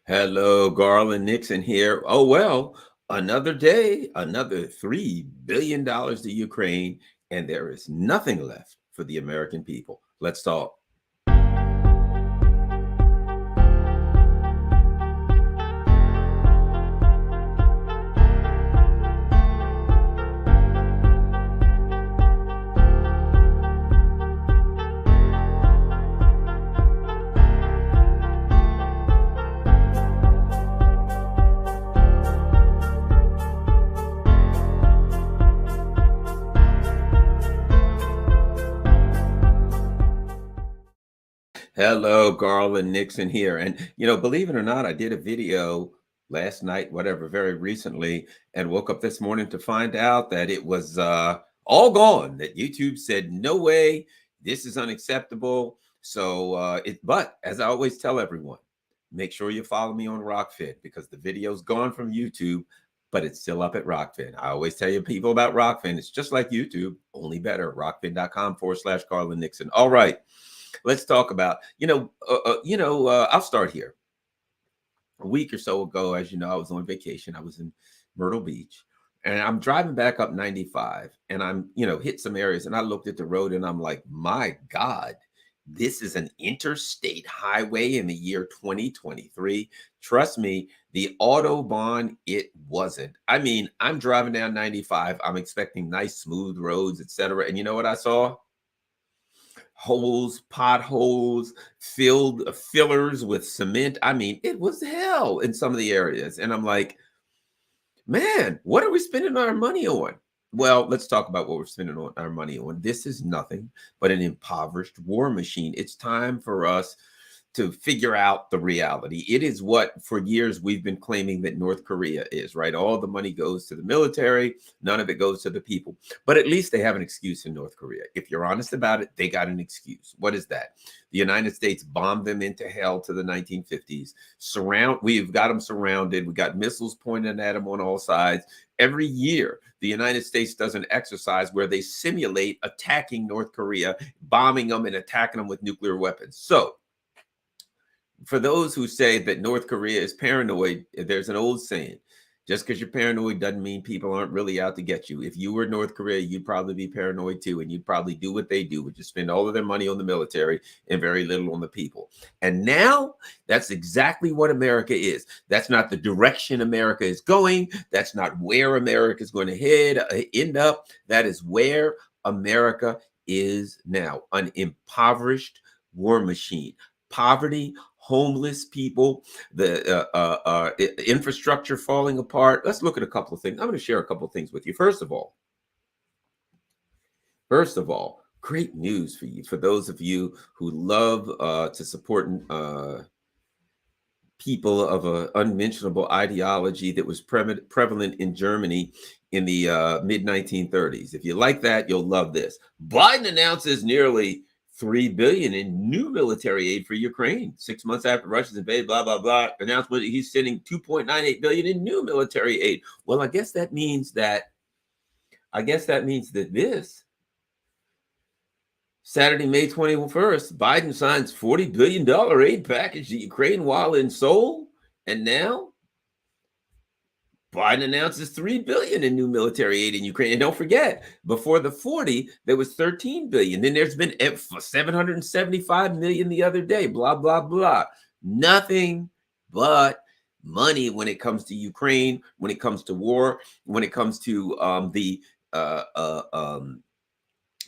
Hello, Garland Nixon here. Oh, well, another day, another $3 billion to Ukraine, and there is nothing left for the American people. Let's talk. Hello, Garland Nixon here. And, believe it or not, I did a video last night, whatever, very recently, and woke up this morning to find out that it was all gone, that YouTube said, no way, this is unacceptable. But as I always tell everyone, make sure you follow me on Rockfin because the video's gone from YouTube, but it's still up at Rockfin. I always tell you people about Rockfin. It's just like YouTube, only better. Rockfin.com/Garland Nixon. All right. Let's talk about, I'll start here. A week or so ago, as you know, I was on vacation. I was in Myrtle Beach and I'm driving back up 95 and I'm, hit some areas and I looked at the road and I'm like, my God, this is an interstate highway in the year 2023. Trust me, the Autobahn, it wasn't. I mean, I'm driving down 95. I'm expecting nice, smooth roads, etc. And you know what I saw? Holes, potholes, fillers with cement. I mean, it was hell in some of the areas. And I'm like, man, what are we spending our money on? Well, let's talk about what we're spending our money on. This is nothing but an impoverished war machine. It's time for us to figure out the reality. It is what for years we've been claiming that North Korea is, right? All the money goes to the military, none of it goes to the people. But at least they have an excuse in North Korea. If you're honest about it, they got an excuse. What is that? The United States bombed them into hell to the 1950s. We've got them surrounded. We got missiles pointed at them on all sides. Every year, the United States does an exercise where they simulate attacking North Korea, bombing them and attacking them with nuclear weapons. So, for those who say that North Korea is paranoid, there's an old saying, just because you're paranoid doesn't mean people aren't really out to get you. If you were North Korea, you'd probably be paranoid too, and you'd probably do what they do, which is spend all of their money on the military and very little on the people. And now that's exactly what America is. That's not the direction America is going. That's not where America is going to end up. That is where America is now, an impoverished war machine. Poverty, homeless people, the infrastructure falling apart. Let's look at a couple of things. I'm going to share a couple of things with you. First of all, great news for you. For those of you who love to support people of an unmentionable ideology that was prevalent in Germany in the mid-1930s. If you like that, you'll love this. Biden announces nearly $3 billion in new military aid for Ukraine. 6 months after Russia's invaded, blah, blah, blah. Announcement he's sending $2.98 billion in new military aid. Well, I guess that means that this Saturday, May 21st, Biden signs $40 billion aid package to Ukraine while in Seoul. And now Biden announces $3 billion in new military aid in Ukraine. And don't forget, before the 40, there was $13 billion. Then there's been $775 million the other day, blah, blah, blah. Nothing but money when it comes to Ukraine, when it comes to war, when it comes to the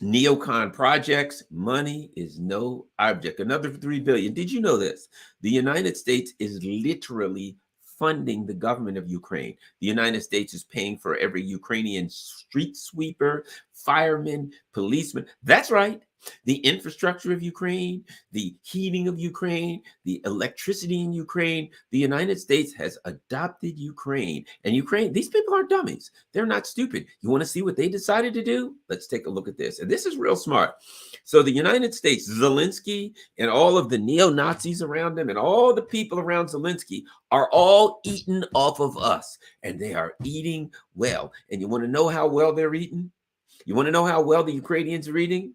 neocon projects. Money is no object. Another $3 billion. Did you know this? The United States is literally funding the government of Ukraine. The United States is paying for every Ukrainian street sweeper, fireman, policeman. That's right. The infrastructure of Ukraine, the heating of Ukraine, the electricity in Ukraine. The United States has adopted Ukraine. And Ukraine, these people aren't dummies. They're not stupid. You want to see what they decided to do? Let's take a look at this. And this is real smart. So the United States, Zelensky and all of the neo-Nazis around him and all the people around Zelensky are all eating off of us. And they are eating well. And you want to know how well they're eating? You want to know how well the Ukrainians are eating?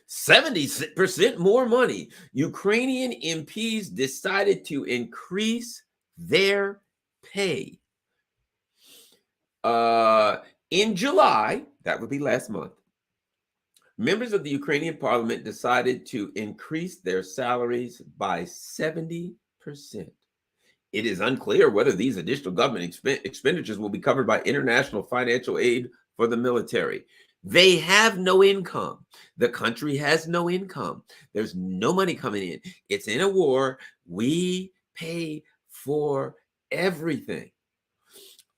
70% more money. Ukrainian MPs decided to increase their pay. In July, that would be last month, members of the Ukrainian parliament decided to increase their salaries by 70%. It is unclear whether these additional government expenditures will be covered by international financial aid for the military. They have no income. The country has no income. There's no money coming in. It's in a war. We pay for everything.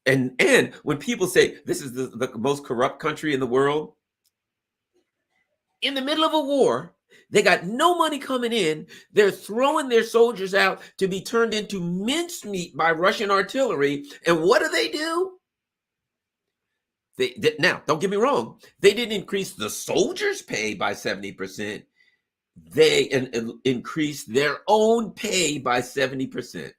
And when people say this is the most corrupt country in the world, in the middle of a war, they got no money coming in. They're throwing their soldiers out to be turned into mincemeat by Russian artillery. And what do? Now, don't get me wrong. They didn't increase the soldiers' pay by 70%. They increased their own pay by 70%.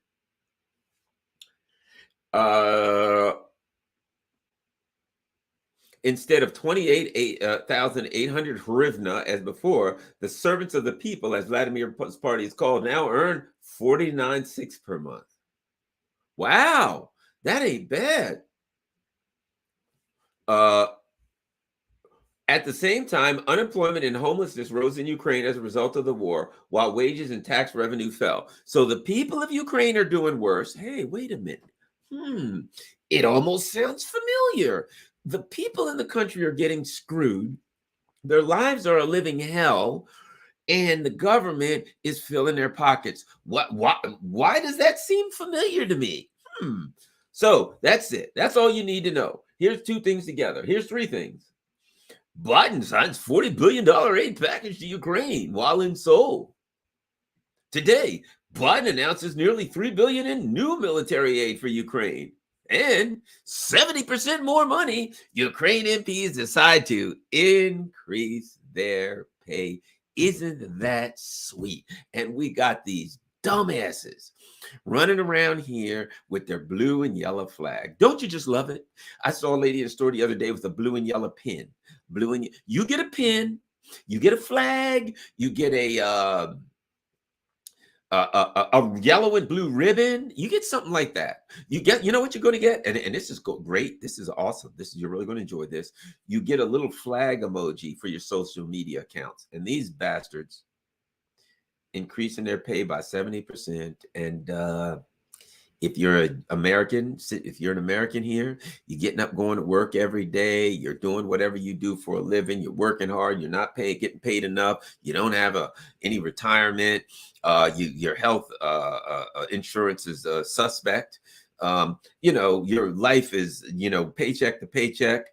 Instead of 28,800 hryvnia as before, the servants of the people, as Vladimir's party is called, now earn 49,600 per month. Wow, that ain't bad. At the same time, unemployment and homelessness rose in Ukraine as a result of the war, while wages and tax revenue fell. So the people of Ukraine are doing worse. Hey, wait a minute. It almost sounds familiar. The people in the country are getting screwed. Their lives are a living hell, and the government is filling their pockets. Why does that seem familiar to me? So that's it. That's all you need to know. Here's two things together. Here's three things. Biden signs $40 billion aid package to Ukraine while in Seoul. Today, Biden announces nearly $3 billion in new military aid for Ukraine. And 70% more money. Ukraine MPs decide to increase their pay. Isn't that sweet? And we got these dumbasses running around here with their blue and yellow flag. Don't you just love it? I saw a lady in a store the other day with a blue and yellow pin. You get a pin, you get a flag, you get a yellow and blue ribbon. You get something like that. You know what you're going to get? And this is great. This is awesome. You're really going to enjoy this. You get a little flag emoji for your social media accounts. And these bastards increasing their pay by 70%. And if you're an American here, you're getting up, going to work every day, you're doing whatever you do for a living, you're working hard, you're not getting paid enough, you don't have any retirement, your health insurance is suspect, your life is, paycheck to paycheck,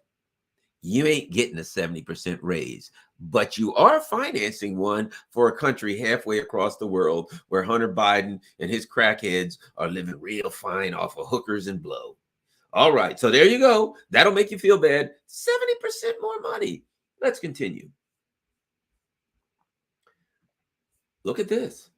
you ain't getting a 70% raise. But you are financing one for a country halfway across the world where Hunter Biden and his crackheads are living real fine off of hookers and blow. All right, so there you go. That'll make you feel bad. 70% more money. Let's continue. Look at this.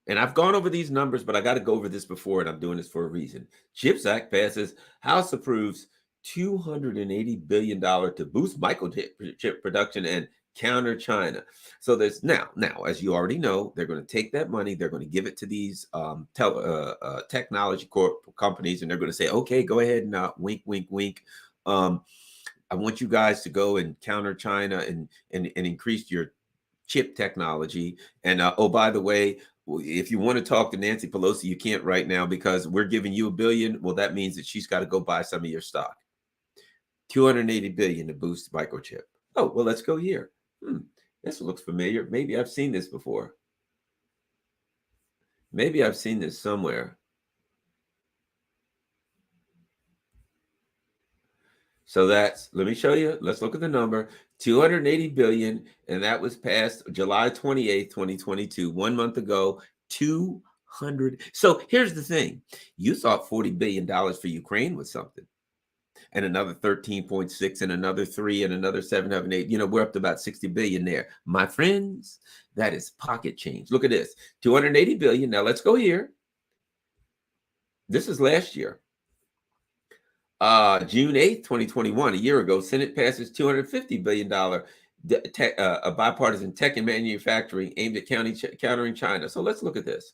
And I've gone over these numbers, but I got to go over this before, and I'm doing this for a reason. CHIPS Act passes. House approves $280 billion to boost microchip production and counter China. So there's now, as you already know, they're going to take that money, they're going to give it to these technology companies, and they're going to say, okay, go ahead and wink, wink, wink. I want you guys to go and counter China and increase your chip technology. And oh, by the way, if you want to talk to Nancy Pelosi, you can't right now because we're giving you $1 billion. Well, that means that she's got to go buy some of your stock. $280 billion to boost microchip. Oh, well, let's go here. This looks familiar. Maybe I've seen this before. Maybe I've seen this somewhere. So let me show you. Let's look at the number. 280 billion, and that was passed July 28th, 2022, 1 month ago. 200. So here's the thing. You thought $40 billion for Ukraine was something. And another 13.6 and another 3 and another 7, 8. We're up to about 60 billion there. My friends, that is pocket change. Look at this. 280 billion. Now let's go here. This is last year. June 8th, 2021, a year ago, Senate passes $250 billion a bipartisan tech and manufacturing aimed at countering China. So let's look at this.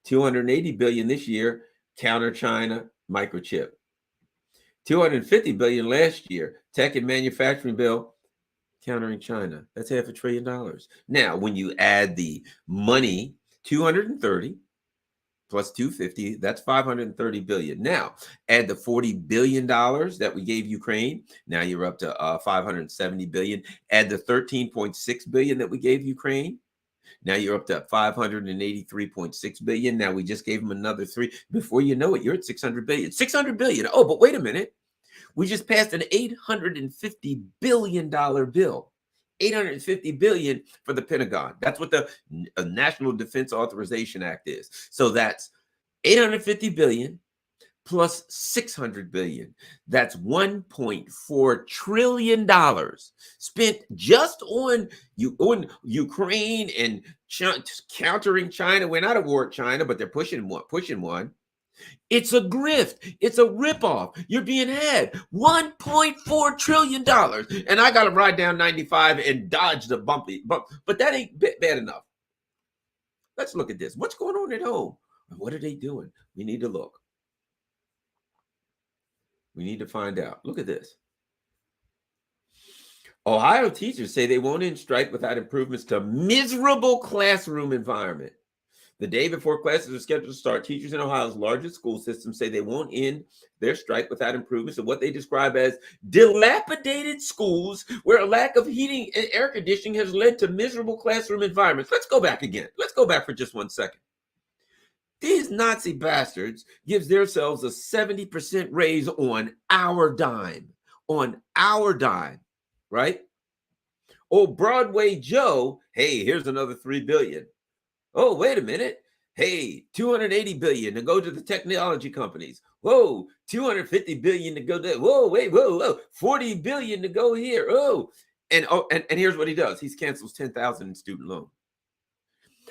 280 billion this year, counter China microchip. 250 billion last year, tech and manufacturing bill, countering China. That's $500 billion. Now, when you add the money, 230 plus 250, that's 530 billion. Now, add the $40 billion that we gave Ukraine. Now you're up to 570 billion. Add the 13.6 billion that we gave Ukraine. Now you're up to 583.6 billion. Now we just gave them another three. Before you know it, you're at 600 billion. 600 billion. Oh, but wait a minute. We just passed an $850 billion bill. 850 billion for the Pentagon. That's what the National Defense Authorization Act is. So that's 850 billion plus 600 billion. That's $1.4 trillion spent just on Ukraine and countering China. We're not at war with China, but they're pushing one. It's a grift. It's a ripoff. You're being had $1.4 trillion. And I got to ride down 95 and dodge the bump. But that ain't bad enough. Let's look at this. What's going on at home? What are they doing? We need to look. We need to find out. Look at this. Ohio teachers say they won't end strike without improvements to miserable classroom environment. The day before classes are scheduled to start, teachers in Ohio's largest school system say they won't end their strike without improvements of what they describe as dilapidated schools where a lack of heating and air conditioning has led to miserable classroom environments. Let's go back again. Let's go back for just 1 second. These Nazi bastards gives themselves a 70% raise on our dime. On our dime, right? Oh, Broadway Joe, hey, here's another $3 billion. Oh, wait a minute. Hey, 280 billion to go to the technology companies. Whoa, 250 billion to go there. Whoa, 40 billion to go here. And here's what he does. He cancels 10,000 in student loan.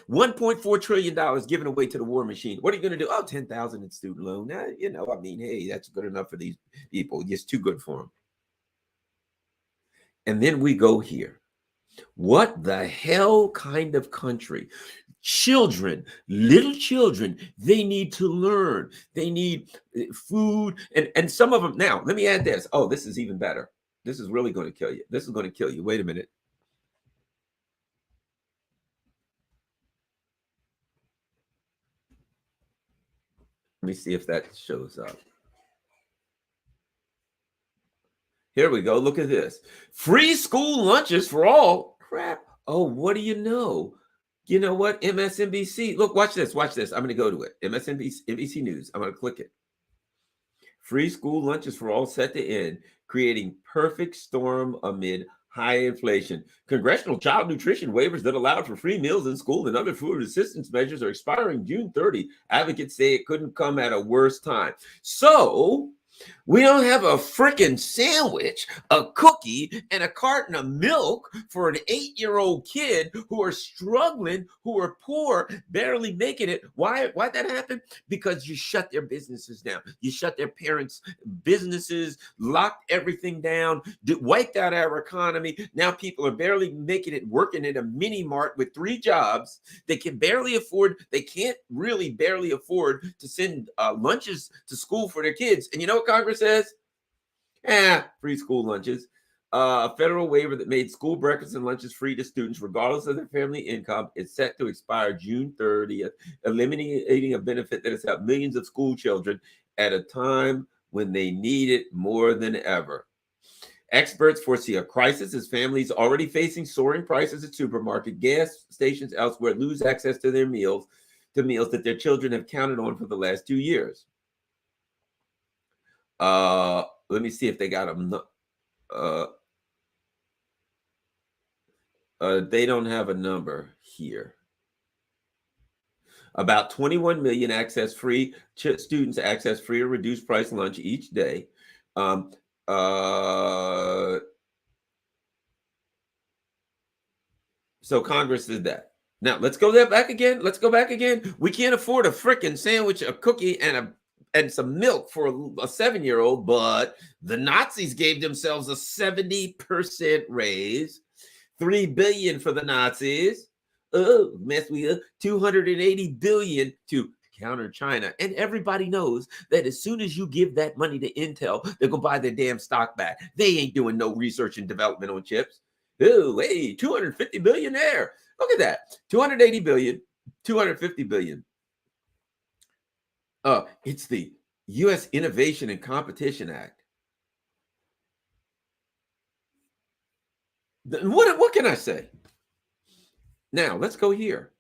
$1.4 trillion given away to the war machine. What are you going to do? Oh, 10,000 in student loan. Now, hey, that's good enough for these people. It's too good for them. And then we go here. What the hell kind of country? Children, little children, they need to learn. They need food. And some of them, now, let me add this. Oh, this is even better. This is really going to kill you. This is going to kill you. Wait a minute. Let me see if that shows up. Here we go. Look at this. Free school lunches for all. Crap. Oh, what do you know? You know what? MSNBC. Look, watch this. Watch this. I'm going to go to it. MSNBC News. I'm going to click it. Free school lunches for all set to end, creating perfect storm amid high inflation. Congressional child nutrition waivers that allowed for free meals in school and other food assistance measures are expiring June 30. Advocates say it couldn't come at a worse time. So we don't have a freaking sandwich, a cookie, and a carton of milk for an 8-year-old kid who are struggling, who are poor, barely making it. Why'd that happen? Because you shut their businesses down. You shut their parents' businesses, locked everything down, wiped out our economy. Now people are barely making it, working in a mini mart with 3 jobs. They can barely afford, they can't really barely afford to send lunches to school for their kids. And you know what Congress says? Free school lunches. A federal waiver that made school breakfast and lunches free to students, regardless of their family income, is set to expire June 30th, eliminating a benefit that has helped millions of school children at a time when they need it more than ever. Experts foresee a crisis as families already facing soaring prices at supermarket, gas stations, elsewhere lose access to their meals that their children have counted on for the last 2 years. Let me see if they got them. They don't have a number here. About 21 million students access free or reduced price lunch each day. So Congress did that. Now let's go back again. We can't afford a freaking sandwich, a cookie, and and some milk for a 7-year-old, but the Nazis gave themselves a 70% raise. 3 billion for the Nazis. Oh, mess we up. 280 billion to counter China. And everybody knows that as soon as you give that money to Intel, they're gonna buy their damn stock back. They ain't doing no research and development on chips. Oh, hey, 250 billion there. Look at that. 280 billion, 250 billion. It's the U.S. Innovation and Competition Act. What can I say? Now, let's go here.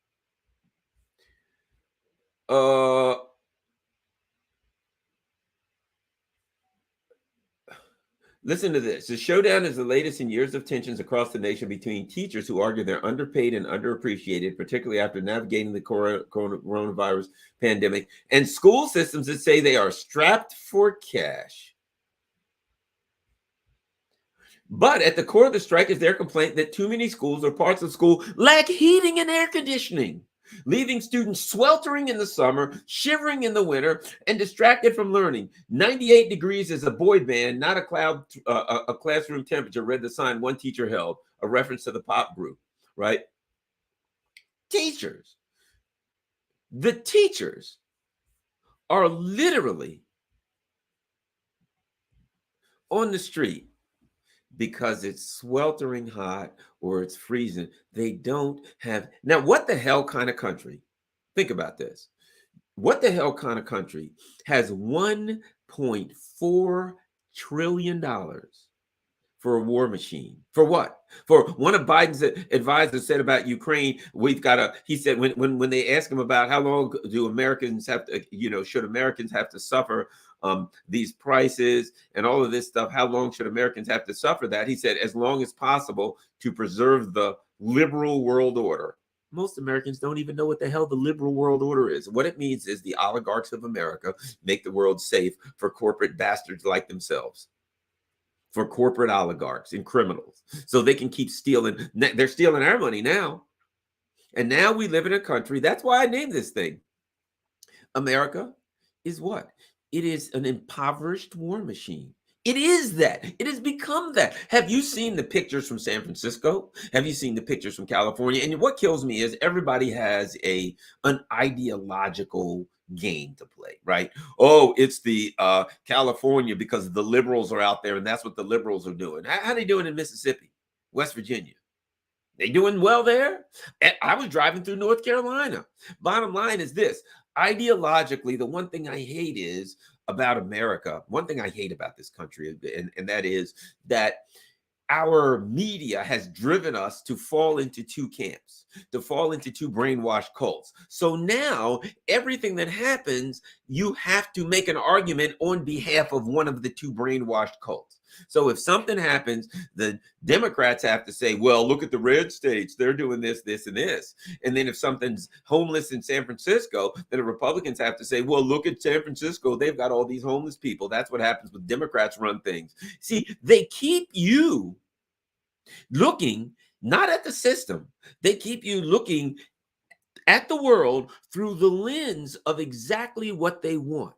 Listen to this. The showdown is the latest in years of tensions across the nation between teachers who argue they're underpaid and underappreciated, particularly after navigating the coronavirus pandemic, and school systems that say they are strapped for cash. But at the core of the strike is their complaint that too many schools or parts of school lack heating and air conditioning, leaving students sweltering in the summer, shivering in the winter, and distracted from learning. 98 degrees is a boy band, not a classroom temperature, read the sign one teacher held, a reference to the pop group, right? Teachers. The teachers are literally on the street because it's sweltering hot or it's freezing. They don't have. Now, what the hell kind of country? Think about this. What the hell kind of country has $1.4 trillion for a war machine? For what? For one of Biden's advisors said about Ukraine, he said when they asked him about how long do Americans have to, should Americans have to suffer these prices and all of this stuff, how long should Americans have to suffer that? He said, as long as possible to preserve the liberal world order. Most Americans don't even know what the hell the liberal world order is. What it means is the oligarchs of America make the world safe for corporate bastards like themselves, for corporate oligarchs and criminals, so they can keep stealing. They're stealing our money now. And now we live in a country. That's why I named this thing. America is what? It is an impoverished war machine. It is that. It has become that. Have you seen the pictures from San Francisco? Have you seen the pictures from California? And what kills me is everybody has an ideological game to play, right? Oh, it's the California because the liberals are out there and that's what the liberals are doing. How are they doing in Mississippi, West Virginia? They doing well there? I was driving through North Carolina. Bottom line is this. Ideologically, the one thing I hate is about America, one thing I hate about this country, and that is that our media has driven us to fall into two camps, to fall into two brainwashed cults. So now everything that happens, you have to make an argument on behalf of one of the two brainwashed cults. So if something happens, the Democrats have to say, well, look at the red states. They're doing this, this, and this. And then if something's homeless in San Francisco, then the Republicans have to say, well, look at San Francisco. They've got all these homeless people. That's what happens when Democrats run things. See, they keep you looking not at the system. They keep you looking at the world through the lens of exactly what they want.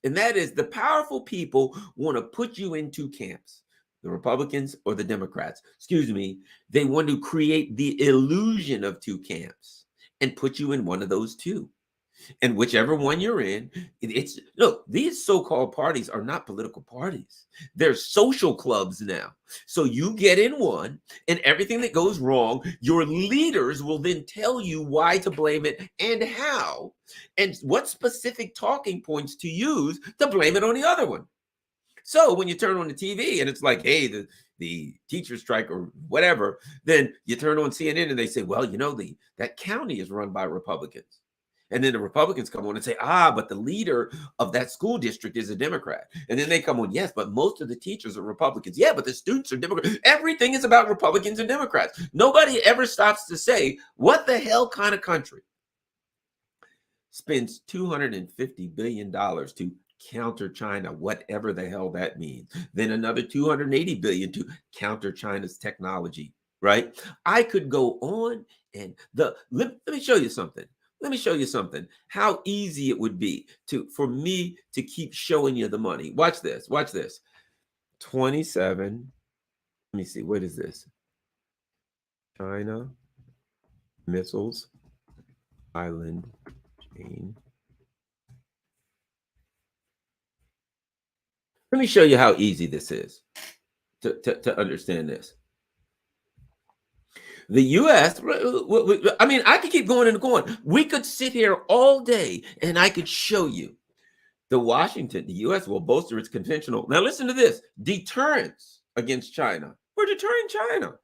And that is the powerful people want to put you in two camps, the Republicans or the Democrats. Excuse me. They want to create the illusion of two camps and put you in one of those two. And whichever one you're in, look, these so-called parties are not political parties. They're social clubs now. So you get in one, and everything that goes wrong, your leaders will then tell you why to blame it and how, and what specific talking points to use to blame it on the other one. So when you turn on the TV and it's like, hey, the teacher strike or whatever, then you turn on CNN and they say, well, that county is run by Republicans. And then the Republicans come on and say, but the leader of that school district is a Democrat. And then they come on, yes, but most of the teachers are Republicans. Yeah, but the students are Democrats. Everything is about Republicans and Democrats. Nobody ever stops to say, what the hell kind of country spends $250 billion to counter China, whatever the hell that means. Then another $280 billion to counter China's technology, right? I could go on and let me show you something. Let me show you something. How easy it would be for me to keep showing you the money. Watch this. Watch this. 27. Let me see. What is this? China missiles island chain. Let me show you how easy this is to understand this. The US, I mean, I could keep going and going. We could sit here all day and I could show you the US will bolster its conventional. Now, listen to this deterrence against China. We're deterring China,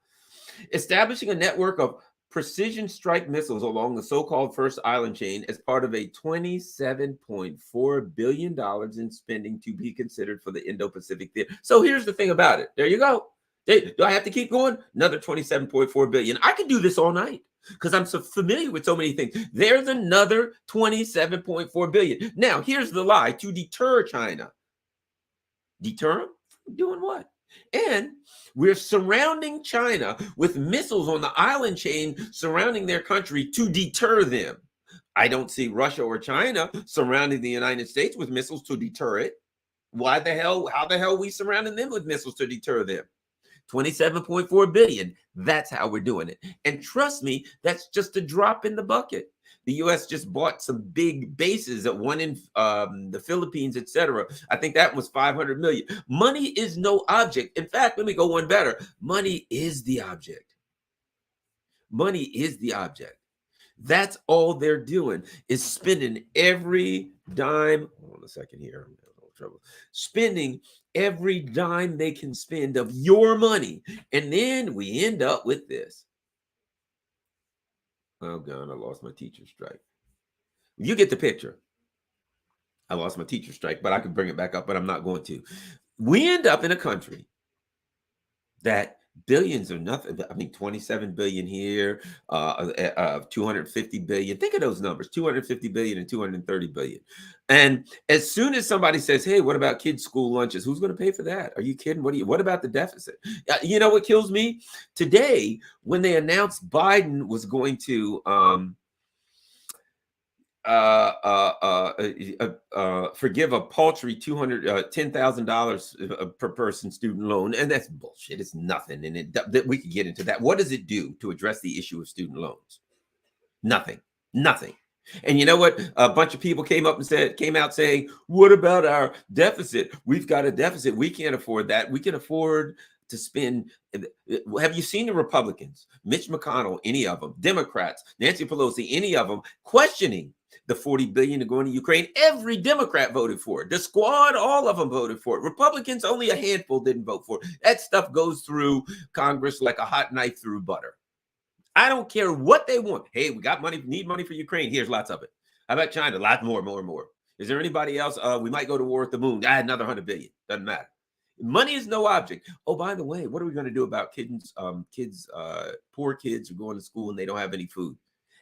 establishing a network of precision strike missiles along the so-called first island chain as part of a $27.4 billion in spending to be considered for the Indo-Pacific theater. So here's the thing about it. There you go. Do I have to keep going? Another 27.4 billion. I could do this all night because I'm so familiar with so many things. There's another 27.4 billion. Now, here's the lie to deter China. Deter them? Doing what? And we're surrounding China with missiles on the island chain surrounding their country to deter them. I don't see Russia or China surrounding the United States with missiles to deter it. Why the hell? How the hell are we surrounding them with missiles to deter them? 27.4 billion. That's how we're doing it. And trust me, that's just a drop in the bucket. The U.S. just bought some big bases, at one in the Philippines, etc. I think that was 500 million. Money is no object. In fact, let me go one better. Money is the object. Money is the object. That's all they're doing is spending every dime. Hold on a second here. I'm having a little trouble. Spending every dime they can spend of your money. And then we end up with this. Oh, God, I lost my teacher strike. You get the picture. I lost my teacher strike, but I could bring it back up, but I'm not going to. We end up in a country that billions are nothing. I mean, 27 billion here, 250 billion. Think of those numbers, 250 billion and 230 billion. And as soon as somebody says, hey, what about kids' school lunches? Who's going to pay for that? Are you kidding? What about the deficit? You know what kills me? Today, when they announced Biden was going to forgive a paltry $10,000 per person student loan, and that's bullshit. It's nothing, and that we could get into that. What does it do to address the issue of student loans? Nothing. And you know what? A bunch of people came out saying, "What about our deficit? We've got a deficit. We can't afford that. We can afford to spend." Have you seen the Republicans, Mitch McConnell, any of them, Democrats, Nancy Pelosi, any of them questioning the 40 billion to go into Ukraine? Every Democrat voted for it. The squad, all of them voted for it. Republicans, only a handful didn't vote for it. That stuff goes through Congress like a hot knife through butter. I don't care what they want. Hey, we got money, need money for Ukraine. Here's lots of it. How about China? Lots more. Is there anybody else? We might go to war with the moon. Another 100 billion. Doesn't matter. Money is no object. Oh, by the way, what are we going to do about poor kids who go into school and they don't have any food?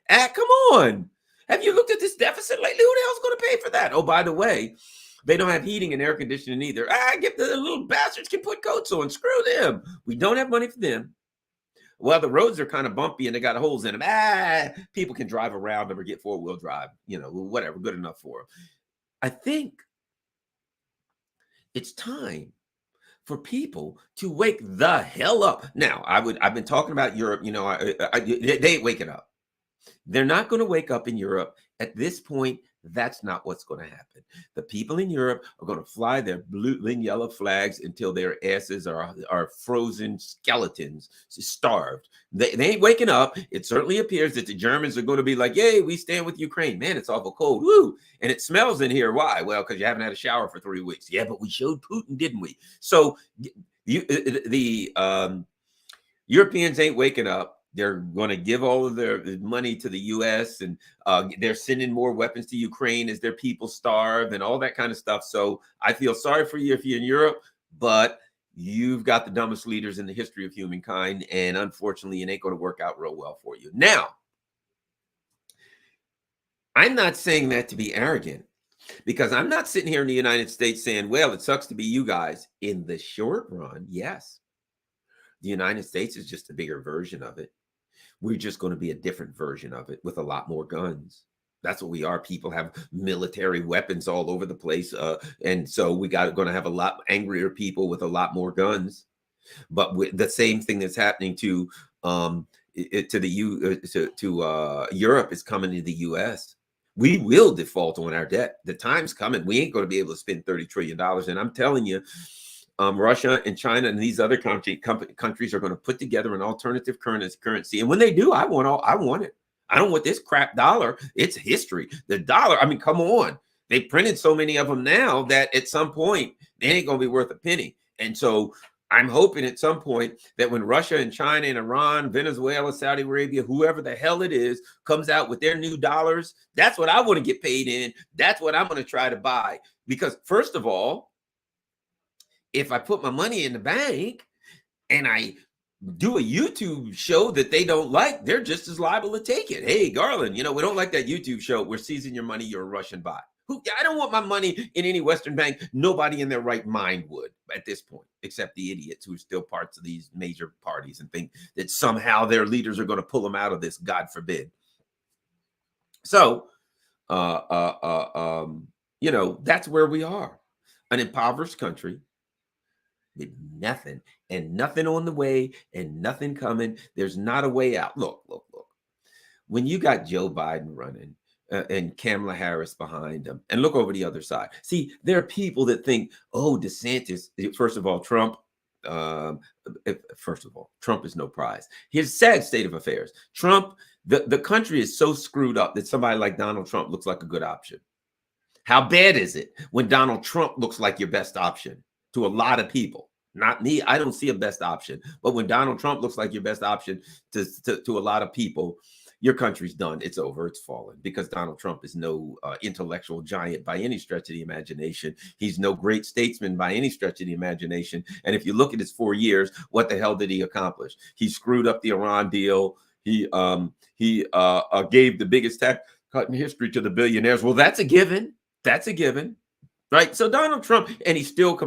Come on. Have you looked at this deficit lately? Who the hell's going to pay for that? Oh, by the way, they don't have heating and air conditioning either. Get the little bastards can put coats on. Screw them. We don't have money for them. Well, the roads are kind of bumpy and they got holes in them. People can drive around them or get four-wheel drive, whatever, good enough for them. I think it's time for people to wake the hell up. Now, I've been talking about Europe, they ain't waking up. They're not going to wake up in Europe at this point. That's not what's going to happen. The people in Europe are going to fly their blue and yellow flags until their asses are frozen skeletons, starved. They ain't waking up. It certainly appears that the Germans are going to be like, yay, we stand with Ukraine. Man, it's awful cold. Woo! And it smells in here. Why? Well, because you haven't had a shower for 3 weeks. Yeah, but we showed Putin, didn't we? So the Europeans ain't waking up. They're going to give all of their money to the U.S. and they're sending more weapons to Ukraine as their people starve and all that kind of stuff. So I feel sorry for you if you're in Europe, but you've got the dumbest leaders in the history of humankind. And unfortunately, it ain't going to work out real well for you. Now, I'm not saying that to be arrogant, because I'm not sitting here in the United States saying, well, it sucks to be you guys. In the short run, yes. The United States is just a bigger version of it. We're just going to be a different version of it with a lot more guns. That's what we are. People have military weapons all over the place. And so we going to have a lot angrier people with a lot more guns. But with the same thing that's happening to to the Europe is coming to the US. We will default on our debt. The time's coming. We ain't going to be able to spend $30 trillion. And I'm telling you, Russia and China and these other countries are going to put together an alternative currency. And when they do, I want it. I don't want this crap dollar. It's history. The dollar, I mean, come on. They printed so many of them now that at some point, they ain't going to be worth a penny. And so I'm hoping at some point that when Russia and China and Iran, Venezuela, Saudi Arabia, whoever the hell it is, comes out with their new dollars, that's what I want to get paid in. That's what I'm going to try to buy. Because first of all, if I put my money in the bank and I do a YouTube show that they don't like, they're just as liable to take it. Hey, Garland, we don't like that YouTube show. We're seizing your money. You're a Russian bot. I don't want my money in any Western bank. Nobody in their right mind would at this point, except the idiots who are still parts of these major parties and think that somehow their leaders are going to pull them out of this, God forbid. So, that's where we are, an impoverished country with nothing and nothing on the way and nothing coming. There's not a way out. Look. When you got Joe Biden running, and Kamala Harris behind them, and look over the other side. See, there are people that think, oh, DeSantis, first of all, Trump is no prize. Here's a sad state of affairs. Trump, the country is so screwed up that somebody like Donald Trump looks like a good option. How bad is it when Donald Trump looks like your best option to a lot of people? Not me. I don't see a best option. But when Donald Trump looks like your best option to a lot of people, your country's done. It's over. It's fallen, because Donald Trump is no intellectual giant by any stretch of the imagination. He's no great statesman by any stretch of the imagination. And if you look at his 4 years, what the hell did he accomplish? He screwed up the Iran deal. He gave the biggest tax cut in history to the billionaires. Well, that's a given. That's a given. Right. So Donald Trump, and he still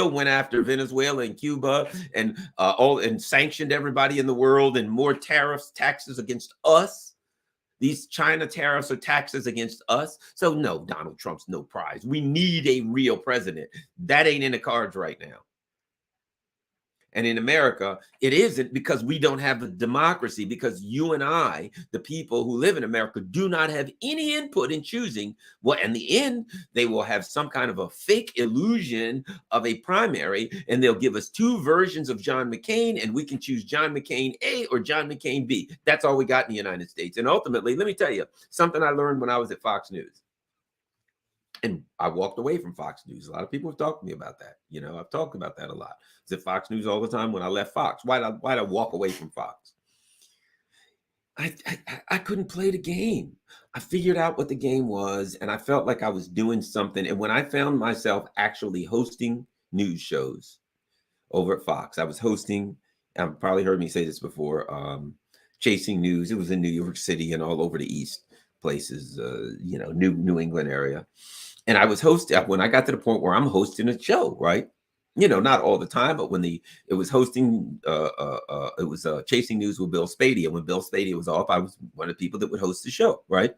went after Venezuela and Cuba and and sanctioned everybody in the world, and more tariffs, taxes against us. These China tariffs are taxes against us. So no, Donald Trump's no prize. We need a real president. That ain't in the cards right now. And in America, it isn't, because we don't have a democracy, because you and I, the people who live in America, do not have any input in choosing what, in the end, they will have some kind of a fake illusion of a primary, and they'll give us two versions of John McCain, and we can choose John McCain A or John McCain B. That's all we got in the United States. And ultimately, let me tell you something I learned when I was at Fox News. And I walked away from Fox News. A lot of people have talked to me about that. I've talked about that a lot. I was at Fox News all the time when I left Fox. Why'd I walk away from Fox? I couldn't play the game. I figured out what the game was, and I felt like I was doing something. And when I found myself actually hosting news shows over at Fox, I was hosting, I've probably heard me say this before, Chasing News. It was in New York City and all over the East places, New England area. And I was hosting, when I got to the point where I'm hosting a show, right? Not all the time, but when it was hosting, it was Chasing News with Bill Spady. And when Bill Spady was off, I was one of the people that would host the show, right?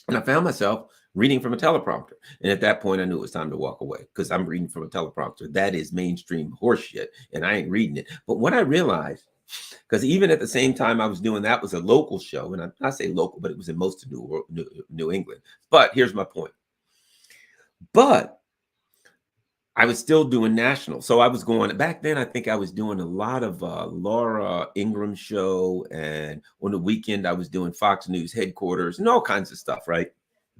And I found myself reading from a teleprompter. And at that point, I knew it was time to walk away, because I'm reading from a teleprompter. That is mainstream horseshit, and I ain't reading it. But what I realized, because even at the same time I was doing that, was a local show, and I say local, but it was in most of New England. But here's my point. But I was still doing national. So I was going, back then, I think I was doing a lot of Laura Ingraham's show. And on the weekend, I was doing Fox News headquarters and all kinds of stuff, right?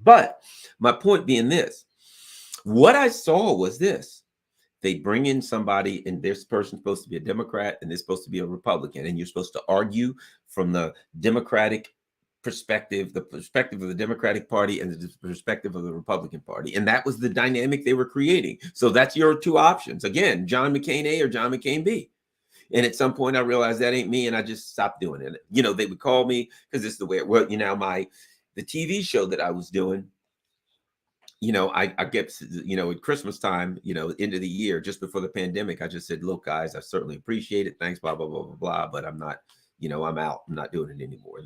But my point being this, what I saw was this. They bring in somebody, and this person's supposed to be a Democrat and they're supposed to be a Republican. And you're supposed to argue from the Democratic perspective, the perspective of the Democratic Party and the perspective of the Republican Party. And that was the dynamic they were creating. So that's your two options. Again, John McCain A or John McCain B. And at some point I realized that ain't me, and I just stopped doing it. They would call me, because this is the way it worked. The TV show that I was doing, I get, at Christmas time, end of the year, just before the pandemic, I just said, look, guys, I certainly appreciate it. Thanks, blah, blah, blah, blah, blah. But I'm not I'm out. I'm not doing it anymore.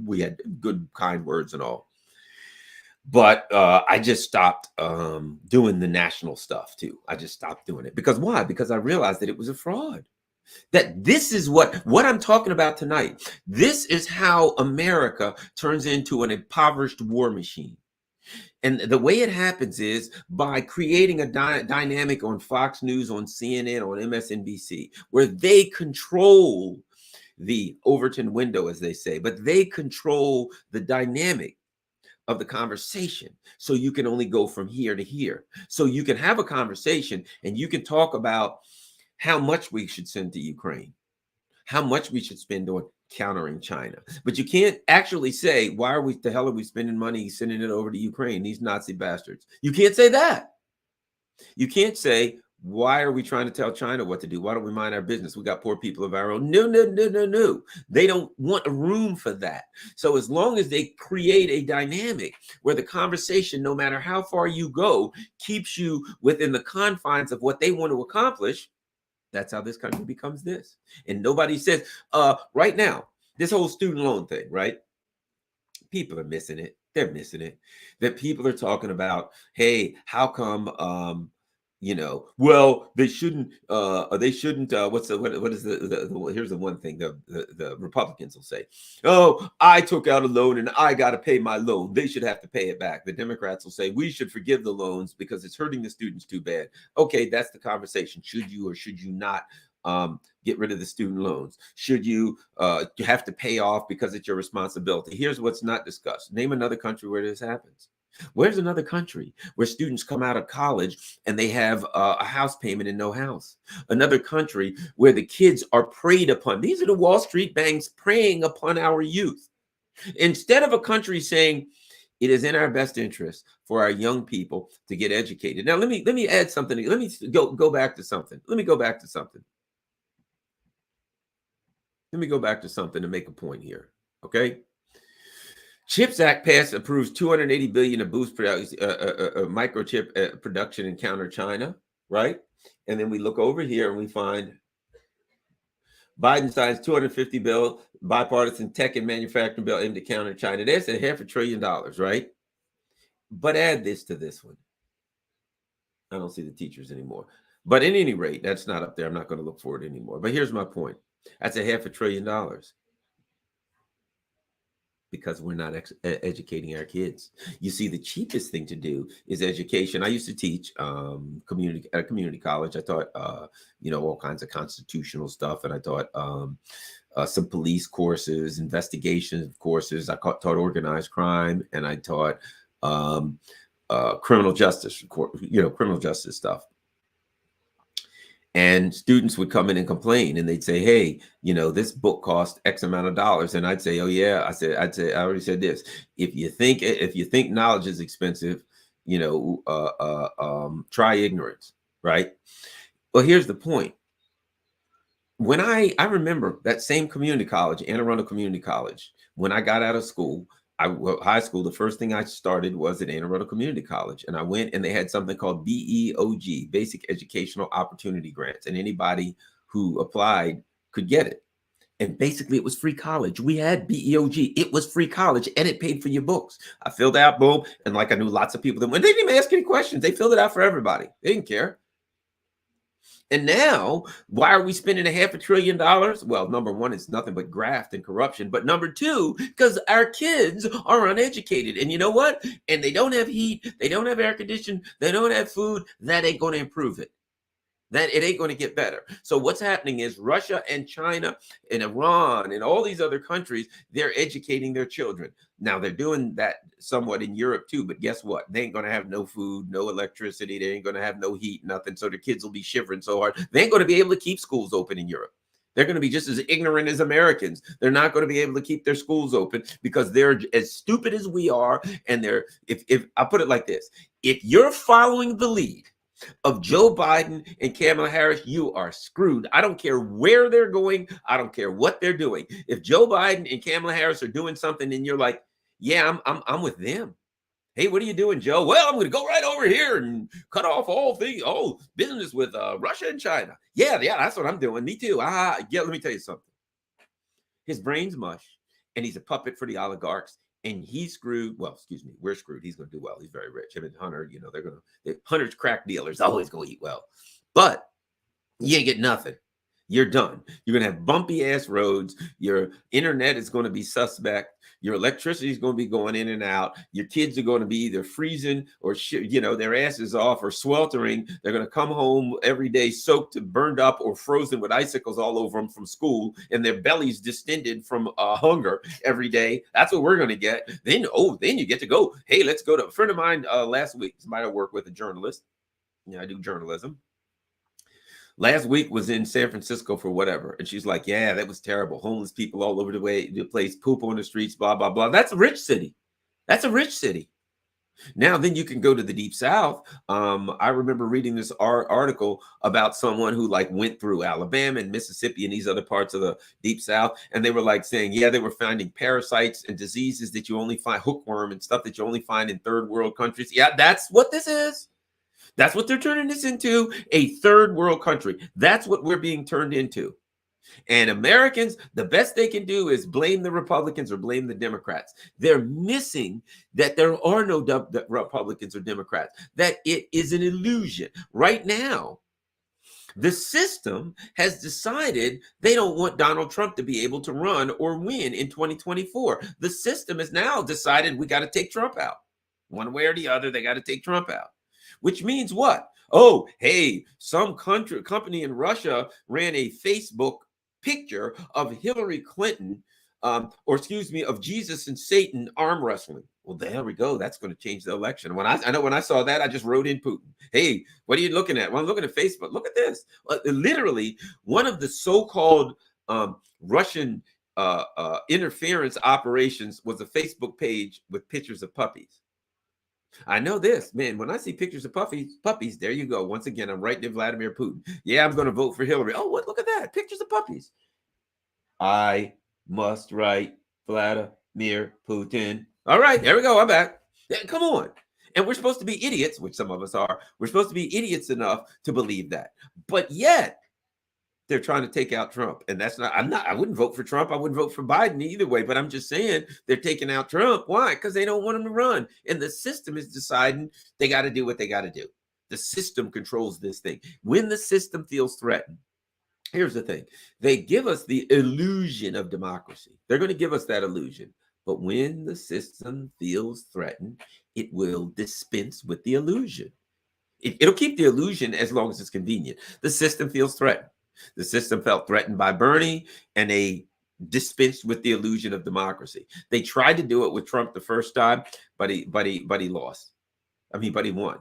We had good, kind words and all. But I just stopped doing the national stuff too. I just stopped doing it. Because why? Because I realized that it was a fraud. That this is what I'm talking about tonight. This is how America turns into an impoverished war machine. And the way it happens is by creating a dynamic on Fox News, on CNN, on MSNBC, where they control the Overton window, as they say, but they control the dynamic of the conversation. So you can only go from here to here. So you can have a conversation and you can talk about how much we should send to Ukraine, how much we should spend on countering China. But you can't actually say, why are the hell are we spending money sending it over to Ukraine, these Nazi bastards? You can't say that. You can't say, why are we trying to tell China what to do? Why don't we mind our business? We got poor people of our own. No, no, no, no, no. They don't want a room for that. So as long as they create a dynamic where the conversation, no matter how far you go, keeps you within the confines of what they want to accomplish, that's how this country becomes this. And nobody says, right now, this whole student loan thing, right? People are missing it. They're missing it. That people are talking about, hey, how come, well, they shouldn't, what is here's the one thing the Republicans will say, oh, I took out a loan and I got to pay my loan. They should have to pay it back. The Democrats will say, we should forgive the loans because it's hurting the students too bad. Okay, that's the conversation. Should you or should you not get rid of the student loans? Should you have to pay off because it's your responsibility? Here's what's not discussed. Name another country where this happens. Where's another country where students come out of college and they have a house payment and no house? Another country where the kids are preyed upon. These are the Wall Street banks preying upon our youth. Instead of a country saying, it is in our best interest for our young people to get educated. Now, let me add something. Let me go back to something. Let me go back to something. Let me go back to something to make a point here. Okay. CHIPS Act passed, approves $280 billion to boost microchip production and counter China, right? And then we look over here and we find Biden signs $250 billion bipartisan tech and manufacturing bill aimed to counter China. That's a $500 billion, right? But add this to this one. I don't see the teachers anymore. But at any rate, that's not up there. I'm not going to look for it anymore. But here's my point. That's a $500 billion. Because we're not educating our kids. You see, the cheapest thing to do is education. I used to teach at a community college. I taught, all kinds of constitutional stuff, and I taught some police courses, investigation courses. I taught organized crime, and I taught criminal justice, criminal justice stuff. And students would come in and complain, and they'd say, hey, this book cost X amount of dollars. And I'd say, oh yeah, I'd say, I already said this. If you think knowledge is expensive, try ignorance, right? Well, here's the point. When I remember that same community college, Anne Arundel Community College, when I got out of school, high school, the first thing I started was at Anne Arundel Community College. And I went and they had something called BEOG, Basic Educational Opportunity Grants. And anybody who applied could get it. And basically it was free college. We had BEOG. It was free college and it paid for your books. I filled out, boom. And like I knew lots of people that went, they didn't even ask any questions. They filled it out for everybody. They didn't care. And now, why are we spending $500 billion? Well, number one, it's nothing but graft and corruption. But number two, because our kids are uneducated. And you know what? And they don't have heat. They don't have air conditioning. They don't have food. That ain't going to improve it. That it ain't going to get better. So what's happening is Russia and China and Iran and all these other countries, they're educating their children. Now they're doing that somewhat in Europe too, but guess what? They ain't going to have no food, no electricity. They ain't going to have no heat, nothing. So their kids will be shivering so hard. They ain't going to be able to keep schools open in Europe. They're going to be just as ignorant as Americans. They're not going to be able to keep their schools open because they're as stupid as we are. And if I put it like this, if you're following the lead of Joe Biden and Kamala Harris, you are screwed. I don't care where they're going. I don't care what they're doing. If Joe Biden and Kamala Harris are doing something and you're like, yeah, I'm with them. Hey, what are you doing, Joe? Well, I'm going to go right over here and cut off all business with Russia and China. Yeah, that's what I'm doing. Me too. Yeah, let me tell you something. His brain's mush, and he's a puppet for the oligarchs. And he's screwed. Well, excuse me, we're screwed. He's going to do well. He's very rich. Him and Hunter, Hunter's crack dealers always going to eat well. But you ain't get nothing. You're done. You're going to have bumpy ass roads. Your internet is going to be suspect. Your electricity is going to be going in and out. Your kids are going to be either freezing or their asses off or sweltering. They're going to come home every day soaked, burned up, or frozen with icicles all over them from school, and their bellies distended from hunger every day. That's what we're going to get. Then you get to go. Hey, let's go to a friend of mine last week. Somebody I work with, a journalist. I do journalism. Last week was in San Francisco for whatever. And she's like, yeah, that was terrible. Homeless people all over the place, poop on the streets, blah, blah, blah. That's a rich city. That's a rich city. Now, then you can go to the Deep South. I remember reading this article about someone who went through Alabama and Mississippi and these other parts of the Deep South. And they were saying, yeah, they were finding parasites and diseases that you only find, hookworm and stuff that you only find in third world countries. Yeah, that's what this is. That's what they're turning this into, a third world country. That's what we're being turned into. And Americans, the best they can do is blame the Republicans or blame the Democrats. They're missing that there are no Republicans or Democrats, that it is an illusion. Right now, the system has decided they don't want Donald Trump to be able to run or win in 2024. The system has now decided we got to take Trump out. One way or the other, they got to take Trump out. Which means what? Oh, hey, some company in Russia ran a Facebook picture of Hillary Clinton, of Jesus and Satan arm wrestling. Well, there we go. That's going to change the election. When I saw that, I just wrote in Putin. Hey, what are you looking at? Well, I'm looking at Facebook. Look at this. Literally, one of the so-called Russian interference operations was a Facebook page with pictures of puppies. I know this, man. When I see pictures of puppies, there you go. Once again, I'm right there, Vladimir Putin. Yeah, I'm going to vote for Hillary. Oh, what? Look at that. Pictures of puppies. I must write Vladimir Putin. All right, there we go. I'm back. Yeah, come on. And we're supposed to be idiots, which some of us are. We're supposed to be idiots enough to believe that. But yet, they're trying to take out Trump. And I wouldn't vote for Trump. I wouldn't vote for Biden either way. But I'm just saying they're taking out Trump. Why? Because they don't want him to run. And the system is deciding they got to do what they got to do. The system controls this thing. When the system feels threatened, here's the thing. They give us the illusion of democracy. They're going to give us that illusion. But when the system feels threatened, it will dispense with the illusion. It'll keep the illusion as long as it's convenient. The system feels threatened. The system felt threatened by Bernie, and they dispensed with the illusion of democracy. They tried to do it with Trump the first time, but he lost. But he won.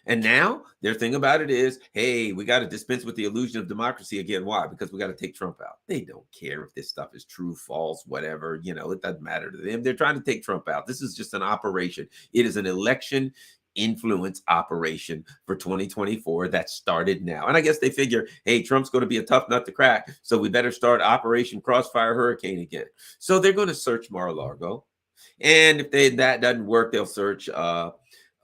And now their thing about it is, hey, we got to dispense with the illusion of democracy again. Why? Because we got to take Trump out. They don't care if this stuff is true, false, whatever. It doesn't matter to them. They're trying to take Trump out. This is just an operation. It is an election influence operation for 2024 that started now. And I guess they figure, hey, Trump's going to be a tough nut to crack, so we better start Operation Crossfire Hurricane again. So they're going to search Mar-a-Lago. And if that doesn't work, they'll search Trump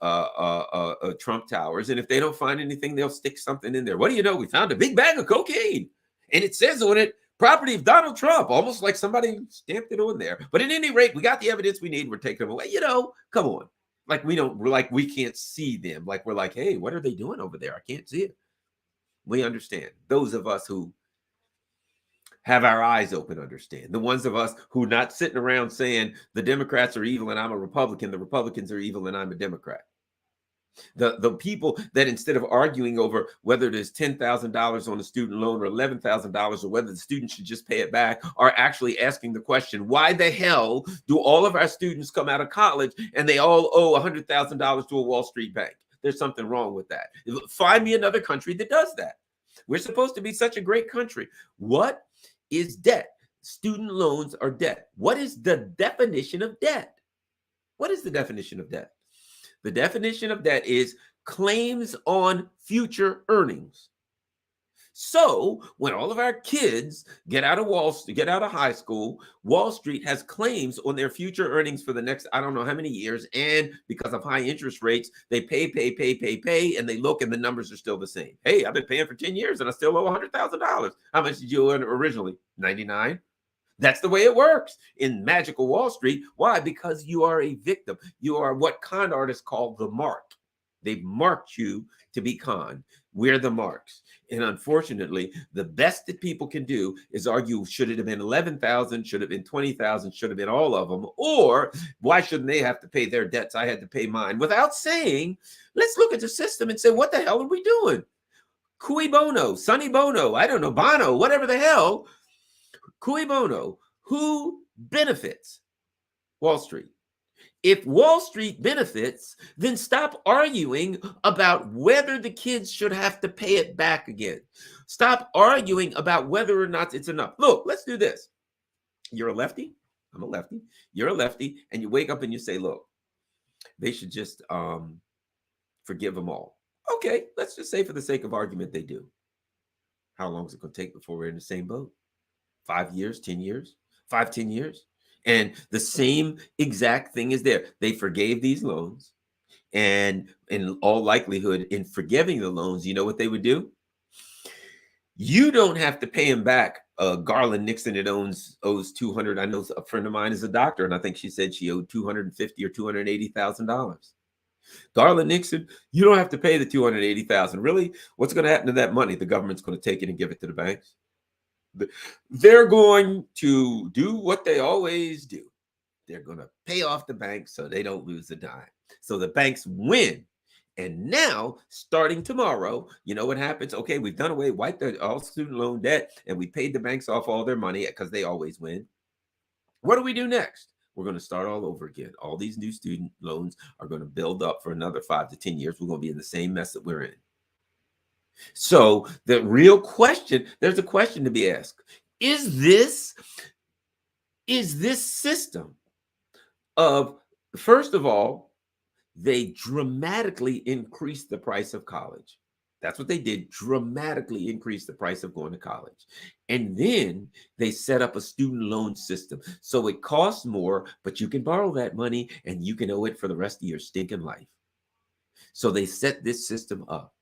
Towers. And if they don't find anything, they'll stick something in there. What do you know? We found a big bag of cocaine. And it says on it, property of Donald Trump, almost like somebody stamped it on there. But at any rate, we got the evidence we need. We're taking them away. Come on. We can't see them. We're like, hey, what are they doing over there? I can't see it. We understand. Those of us who have our eyes open understand. The ones of us who not sitting around saying the Democrats are evil and I'm a Republican, the Republicans are evil and I'm a Democrat. The people that instead of arguing over whether there's $10,000 on a student loan or $11,000 or whether the student should just pay it back are actually asking the question, why the hell do all of our students come out of college and they all owe $100,000 to a Wall Street bank? There's something wrong with that. Find me another country that does that. We're supposed to be such a great country. What is debt? Student loans are debt. What is the definition of debt? What is the definition of debt? The definition of debt is claims on future earnings. So when all of our kids get out of high school, Wall Street has claims on their future earnings for the next, I don't know how many years. And because of high interest rates, they pay, and they look and the numbers are still the same. Hey, I've been paying for 10 years and I still owe $100,000. How much did you earn originally? 99. That's the way it works in magical Wall Street. Why? Because you are a victim. You are what con artists call the mark. They've marked you to be con. We're the marks. And unfortunately, the best that people can do is argue, should it have been 11,000? Should it have been 20,000? Should have been all of them? Or why shouldn't they have to pay their debts? I had to pay mine. Without saying, let's look at the system and say, what the hell are we doing? Cui bono, Sonny Bono, I don't know, Bono, whatever the hell. Cui bono, who benefits? Wall Street. If Wall Street benefits, then stop arguing about whether the kids should have to pay it back again. Stop arguing about whether or not it's enough. Look, let's do this. You're a lefty. I'm a lefty. You're a lefty. And you wake up and you say, look, they should just forgive them all. Okay, let's just say for the sake of argument, they do. How long is it going to take before we're in the same boat? 5 years, 10 years, 5, 10 years. And the same exact thing is there. They forgave these loans. And in all likelihood, in forgiving the loans, you know what they would do? You don't have to pay him back. Garland Nixon, it owes 200. I know a friend of mine is a doctor, and I think she said she owed $250,000 or $280,000. Garland Nixon, you don't have to pay the $280,000. Really? What's going to happen to that money? The government's going to take it and give it to the banks. They're going to do what they always do. They're going to pay off the banks so they don't lose a dime. So the banks win. And now, starting tomorrow, you know what happens? Okay, we've done away, wiped all student loan debt, and we paid the banks off all their money because they always win. What do we do next? We're going to start all over again. All these new student loans are going to build up for another 5 to 10 years. We're going to be in the same mess that we're in. So the real question, there's a question to be asked. Is this system of, first of all, they dramatically increased the price of college. That's what they did, dramatically increase the price of going to college. And then they set up a student loan system. So it costs more, but you can borrow that money and you can owe it for the rest of your stinking life. So they set this system up.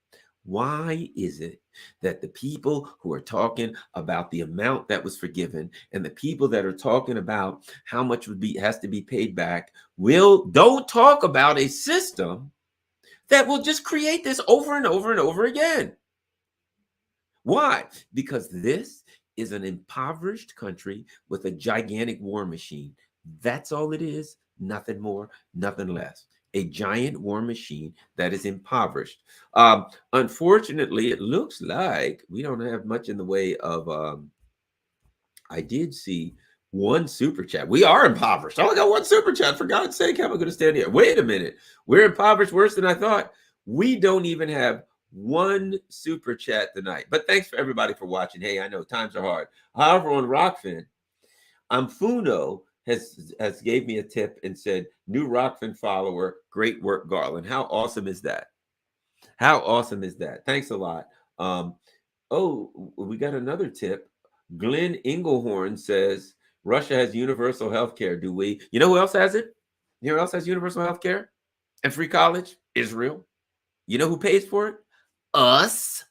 Why is it that the people who are talking about the amount that was forgiven and the people that are talking about how much has to be paid back don't talk about a system that will just create this over and over and over again? Why? Because this is an impoverished country with a gigantic war machine. That's all it is. Nothing more, nothing less. A giant war machine that is impoverished. Unfortunately, it looks like we don't have much in the way of, I did see one super chat. We are impoverished. I only got one super chat. For God's sake, how am I going to stand here? Wait a minute. We're impoverished worse than I thought. We don't even have one super chat tonight. But thanks for everybody for watching. Hey, I know times are hard. However, on Rockfin, Amfuno has gave me a tip and said, new Rockfin follower, great work, Garland. How awesome is that? How awesome is that? Thanks a lot. Oh, we got another tip. Glenn Engelhorn says, Russia has universal health care. Do we? You know who else has it? You know who else has universal health care and free college? Israel. You know who pays for it? Us.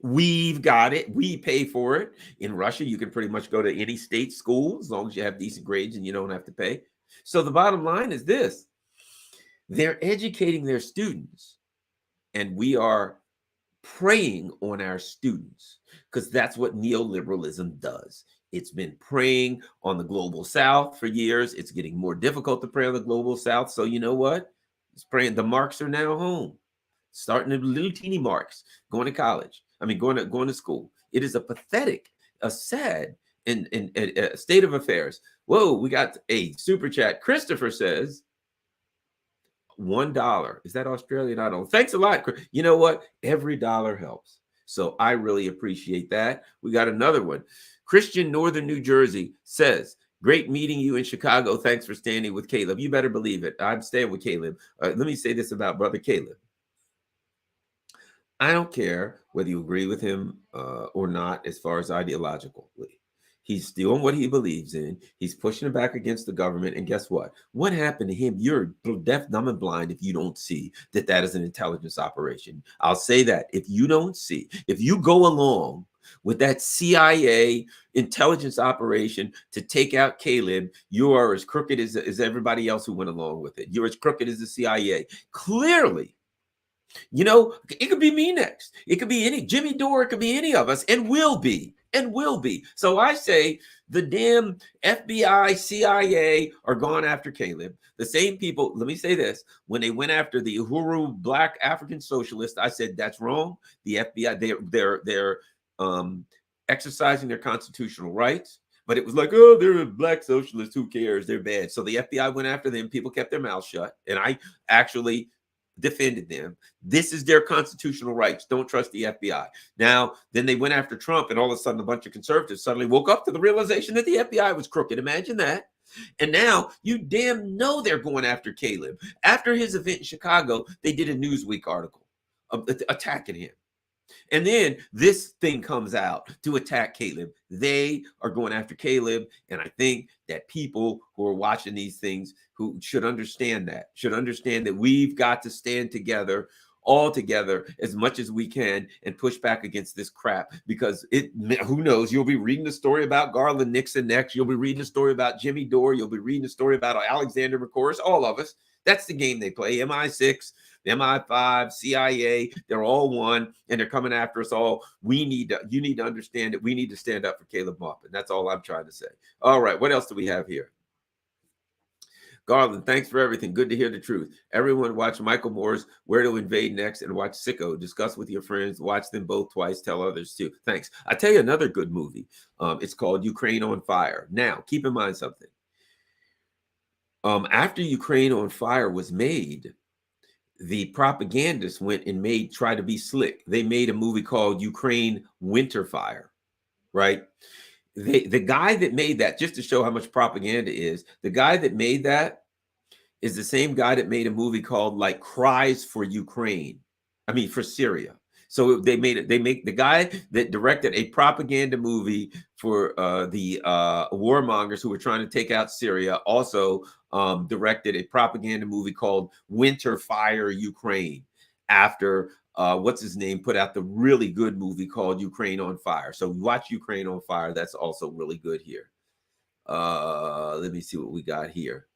We've got it. We pay for it. In Russia, you can pretty much go to any state school as long as you have decent grades and you don't have to pay. So the bottom line is this. They're educating their students, and we are preying on our students because that's what neoliberalism does. It's been preying on the global South for years. It's getting more difficult to prey on the global South. So you know what? It's preying. The marks are now home. Starting to little teeny marks, going to college. I mean, going to school. It is a pathetic, a sad, and a state of affairs. Whoa, we got a super chat. Christopher says, $1. Is that Australian? I don't know. Thanks a lot. You know what? Every dollar helps. So I really appreciate that. We got another one. Christian, Northern New Jersey says, great meeting you in Chicago. Thanks for standing with Caleb. You better believe it. I'm staying with Caleb. Let me say this about Brother Caleb. I don't care whether you agree with him or not as far as ideologically. He's doing what he believes in. He's pushing back against the government. And guess what? What happened to him? You're deaf, dumb, and blind if you don't see that that is an intelligence operation. I'll say that. If you don't see, if you go along with that CIA intelligence operation to take out Caleb, you are as crooked as everybody else who went along with it. You're as crooked as the CIA. Clearly, you know, it could be me next. It could be any Jimmy Dore. It could be any of us, and will be, and will be. So I say the damn FBI, CIA are gone after Caleb. The same people. Let me say this: when they went after the Uhuru Black African Socialist, I said that's wrong. The FBI, they're exercising their constitutional rights. But it was like, oh, they're a black socialist. Who cares? They're bad. So the FBI went after them. People kept their mouths shut, and I actually defended them. This is their constitutional rights. Don't trust the FBI. Now, then they went after Trump, and all of a sudden, a bunch of conservatives suddenly woke up to the realization that the FBI was crooked. Imagine that. And now you damn know they're going after Caleb. After his event in Chicago, they did a Newsweek article attacking him. And then this thing comes out to attack Caleb. They are going after Caleb. And I think that people who are watching these things who should understand that we've got to stand together, all together, as much as we can, and push back against this crap. Because who knows, you'll be reading the story about Garland Nixon next. You'll be reading the story about Jimmy Dore. You'll be reading the story about Alexander McCourse, all of us. That's the game they play. MI6, MI5, CIA, they're all one, and they're coming after us all. You need to understand that we need to stand up for Caleb Maupin. That's all I'm trying to say. All right, what else do we have here? Garland, thanks for everything. Good to hear the truth. Everyone watch Michael Moore's Where to Invade Next and watch Sicko. Discuss with your friends. Watch them both twice. Tell others too. Thanks. I'll tell you another good movie. It's called Ukraine on Fire. Now, keep in mind something. After Ukraine on Fire was made, the propagandists went and tried to be slick. They made a movie called Ukraine Winter Fire, right? The guy that made that, just to show how much propaganda is, the guy that made that is the same guy that made a movie called like Cries for Ukraine. I mean, for Syria. So they make the guy that directed a propaganda movie for the warmongers who were trying to take out Syria also directed a propaganda movie called Winter Fire Ukraine after what's his name put out the really good movie called Ukraine on Fire. So watch Ukraine on Fire. That's also really good here. Let me see what we got here.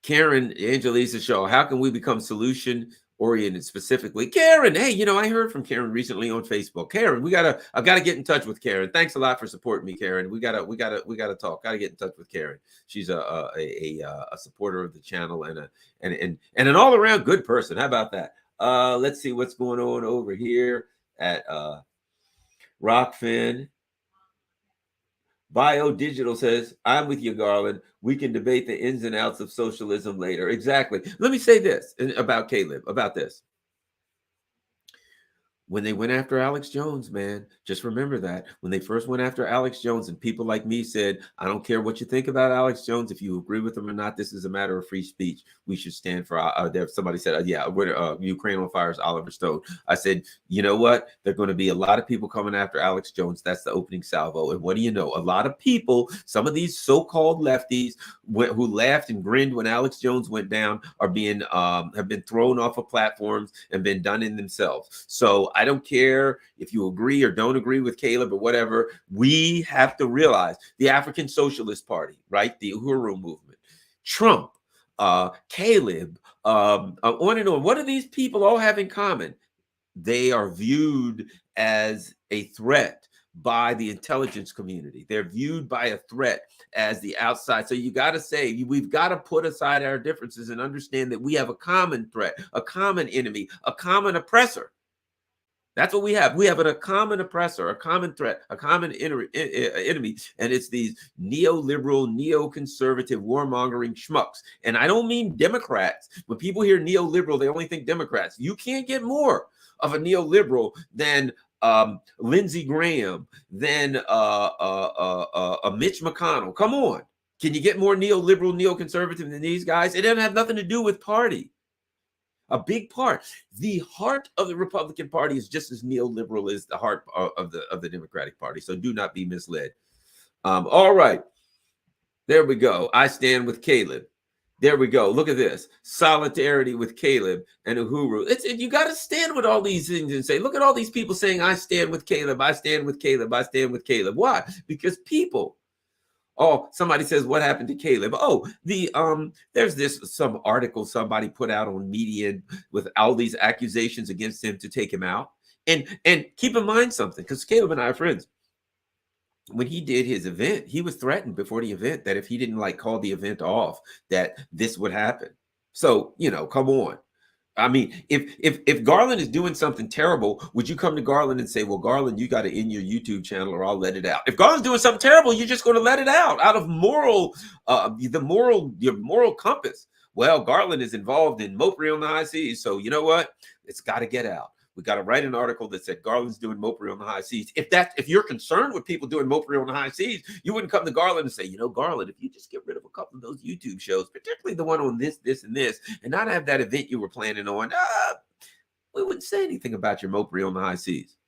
Karen Angelisa Shaw, how can we become solution oriented specifically? Karen, hey, you know, I heard from Karen recently on Facebook. Karen, I've got to get in touch with Karen. Thanks a lot for supporting me, Karen. We gotta talk. Gotta get in touch with Karen. She's a supporter of the channel and an all around good person. How about that? Let's see what's going on over here at Rockfin. Bio Digital says, I'm with you, Garland. We can debate the ins and outs of socialism later. Exactly. Let me say this about Caleb, about this. When they went after Alex Jones, man, just remember that. When they first went after Alex Jones and people like me said, I don't care what you think about Alex Jones, if you agree with him or not, this is a matter of free speech. We should stand for, somebody said, Ukraine on Fire is Oliver Stone. I said, you know what? There are going to be a lot of people coming after Alex Jones. That's the opening salvo. And what do you know? A lot of people, some of these so-called lefties who laughed and grinned when Alex Jones went down are being, have been thrown off of platforms and been done in themselves. So I don't care if you agree or don't agree with Caleb or whatever. We have to realize the African Socialist Party, right? The Uhuru movement, Trump, Caleb, on and on. What do these people all have in common? They are viewed as a threat by the intelligence community. They're viewed by a threat as the outside. So you got to say, we've got to put aside our differences and understand that we have a common threat, a common enemy, a common oppressor. That's what we have. We have a common oppressor, a common threat, a common enemy, and it's these neoliberal, neoconservative, warmongering schmucks. And I don't mean Democrats. When people hear neoliberal, they only think Democrats. You can't get more of a neoliberal than Lindsey Graham, than a Mitch McConnell. Come on. Can you get more neoliberal, neoconservative than these guys? It doesn't have nothing to do with party. A big part. The heart of the Republican Party is just as neoliberal as the heart of the Democratic Party. So do not be misled. All right. There we go. I stand with Caleb. There we go. Look at this. Solidarity with Caleb and Uhuru. You got to stand with all these things and say, look at all these people saying, I stand with Caleb. I stand with Caleb. I stand with Caleb. Why? Because people. Oh, somebody says, what happened to Caleb? Oh, there's some article somebody put out on media with all these accusations against him to take him out. And keep in mind something, because Caleb and I are friends. When he did his event, he was threatened before the event that if he didn't like call the event off, that this would happen. So, come on. I mean, if Garland is doing something terrible, would you come to Garland and say, well, Garland, you got to end your YouTube channel or I'll let it out? If Garland's doing something terrible, you're just going to let it out of your moral compass. Well, Garland is involved in mopery on the high seas. So you know what? It's got to get out. We got to write an article that said Garland's doing mopery on the high seas. If you're concerned with people doing mopery on the high seas, you wouldn't come to Garland and say, Garland, if you just get rid of a couple of those YouTube shows, particularly the one on this, and this, and not have that event you were planning on, we wouldn't say anything about your mopery on the high seas.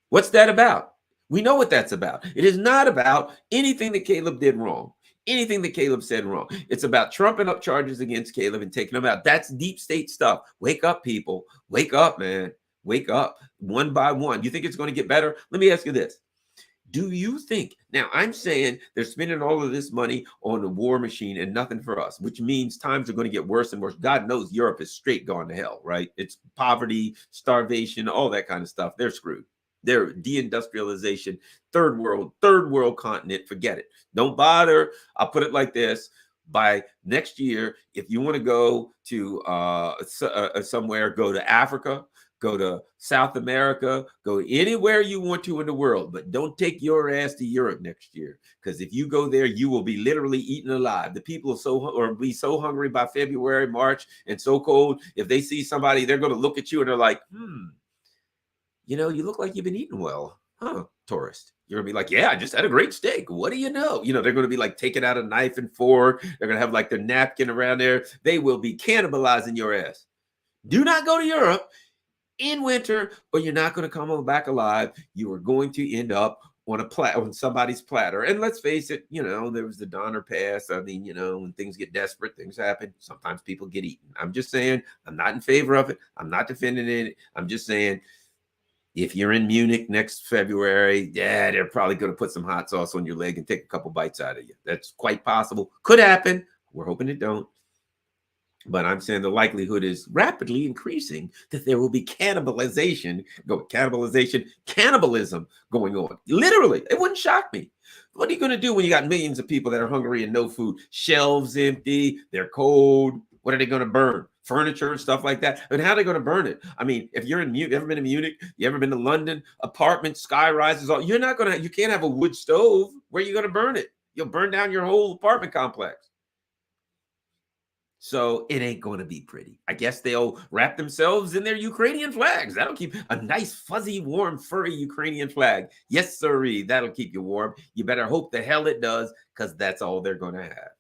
What's that about? We know what that's about. It is not about anything that Caleb did wrong. Anything that Caleb said wrong. It's about trumping up charges against Caleb and taking him out. That's deep state stuff. Wake up, people. Wake up, man. Wake up one by one. You think it's going to get better? Let me ask you this. Do you think, now I'm saying they're spending all of this money on the war machine and nothing for us, which means times are going to get worse and worse. God knows Europe is straight gone to hell, right? It's poverty, starvation, all that kind of stuff. They're screwed. They're deindustrialization, third world continent. Forget it. Don't bother. I'll put it like this. By next year, if you want to go to somewhere, go to Africa, go to South America, go anywhere you want to in the world, but don't take your ass to Europe next year. Because if you go there, you will be literally eaten alive. The people are be so hungry by February, March, and so cold. If they see somebody, they're going to look at you and they're like, you look like you've been eating well, huh, tourist? You're gonna be like, yeah, I just had a great steak. What do you know? They're gonna be like taking out a knife and fork. They're gonna have like their napkin around there. They will be cannibalizing your ass. Do not go to Europe in winter, or you're not gonna come back alive. You are going to end up on somebody's platter. And let's face it, there was the Donner Pass. I mean, when things get desperate, things happen. Sometimes people get eaten. I'm just saying, I'm not in favor of it. I'm not defending it. I'm just saying, if you're in Munich next February, yeah, they're probably going to put some hot sauce on your leg and take a couple bites out of you. That's quite possible. Could happen. We're hoping it don't. But I'm saying the likelihood is rapidly increasing that there will be cannibalism going on. Literally, it wouldn't shock me. What are you going to do when you got millions of people that are hungry and no food? Shelves empty, they're cold. What are they going to burn? Furniture and stuff like that. And how are they going to burn it? I mean, if you're in Munich, you ever been to Munich? You ever been to London? Apartments, sky rises. You can't have a wood stove. Where are you going to burn it? You'll burn down your whole apartment complex. So it ain't going to be pretty. I guess they'll wrap themselves in their Ukrainian flags. That'll keep a nice, fuzzy, warm, furry Ukrainian flag. Yes, sirree. That'll keep you warm. You better hope the hell it does, because that's all they're going to have.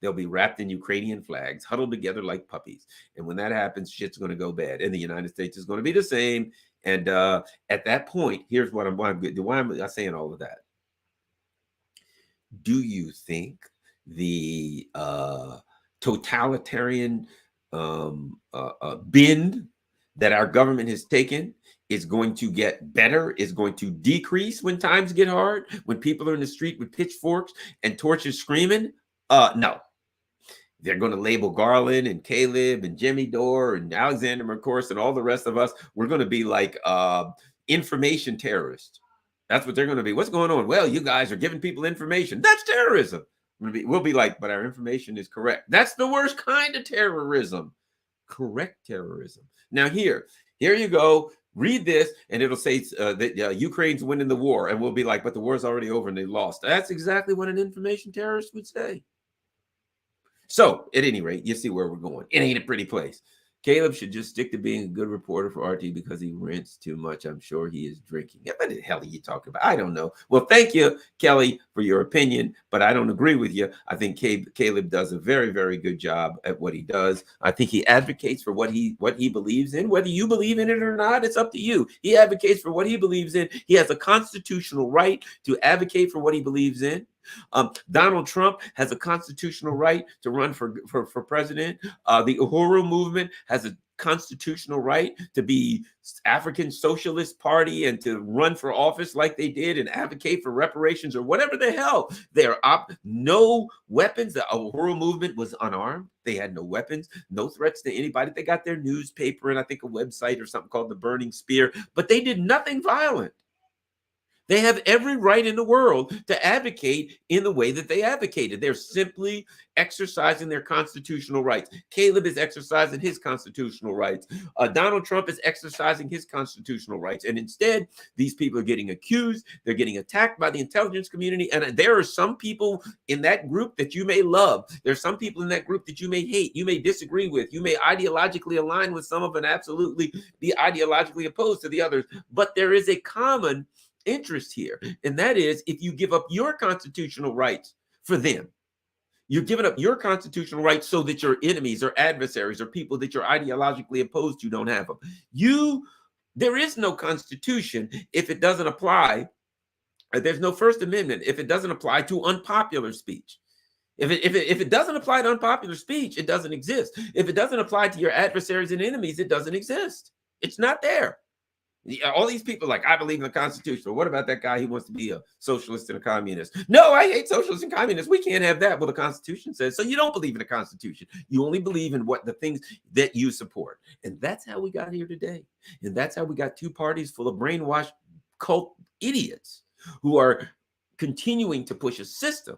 They'll be wrapped in Ukrainian flags, huddled together like puppies. And when that happens, shit's going to go bad. And the United States is going to be the same. And at that point, here's what why am I saying all of that? Do you think the totalitarian bend that our government has taken is going to get better, is going to decrease when times get hard, when people are in the street with pitchforks and torches screaming? No. They're going to label Garland and Caleb and Jimmy Dore and Alexander McCourse and all the rest of us. We're going to be like information terrorists. That's what they're going to be. What's going on? Well, you guys are giving people information. That's terrorism. We'll be like, but our information is correct. That's the worst kind of terrorism. Correct terrorism. Now here you go. Read this, and it'll say that Ukraine's winning the war. And we'll be like, but the war's already over and they lost. That's exactly what an information terrorist would say. So, at any rate, you see where we're going. It ain't a pretty place. Caleb should just stick to being a good reporter for RT because he rents too much. I'm sure he is drinking. What the hell are you talking about? I don't know. Well, thank you, Kelly, for your opinion, but I don't agree with you. I think Caleb does a very, very good job at what he does. I think he advocates for what he believes in. Whether you believe in it or not, it's up to you. He advocates for what he believes in. He has a constitutional right to advocate for what he believes in. Donald Trump has a constitutional right to run for president. The Uhuru movement has a constitutional right to be African Socialist Party and to run for office like they did and advocate for reparations or whatever the hell. There are no weapons. The Uhuru movement was unarmed. They had no weapons, no threats to anybody. They got their newspaper and I think a website or something called the Burning Spear, but they did nothing violent. They have every right in the world to advocate in the way that they advocated. They're simply exercising their constitutional rights. Caleb is exercising his constitutional rights. Donald Trump is exercising his constitutional rights. And instead, these people are getting accused. They're getting attacked by the intelligence community. And there are some people in that group that you may love. There's some people in that group that you may hate. You may disagree with. You may ideologically align with some of them and absolutely be ideologically opposed to the others. But there is a common interest here, and that is if you give up your constitutional rights for them, you're giving up your constitutional rights so that your enemies or adversaries or people that you're ideologically opposed to don't have them. There is no constitution if it doesn't apply. There's no First Amendment if it doesn't apply to unpopular speech. If it doesn't apply to unpopular speech, it doesn't exist. If it doesn't apply to your adversaries and enemies, it doesn't exist. It's not there. All these people like, I believe in the Constitution. Well, what about that guy? He wants to be a socialist and a communist. No, I hate socialists and communists. We can't have that. Well, the Constitution says so. You don't believe in the Constitution. You only believe in what the things that you support. And that's how we got here today. And that's how we got two parties full of brainwashed cult idiots who are continuing to push a system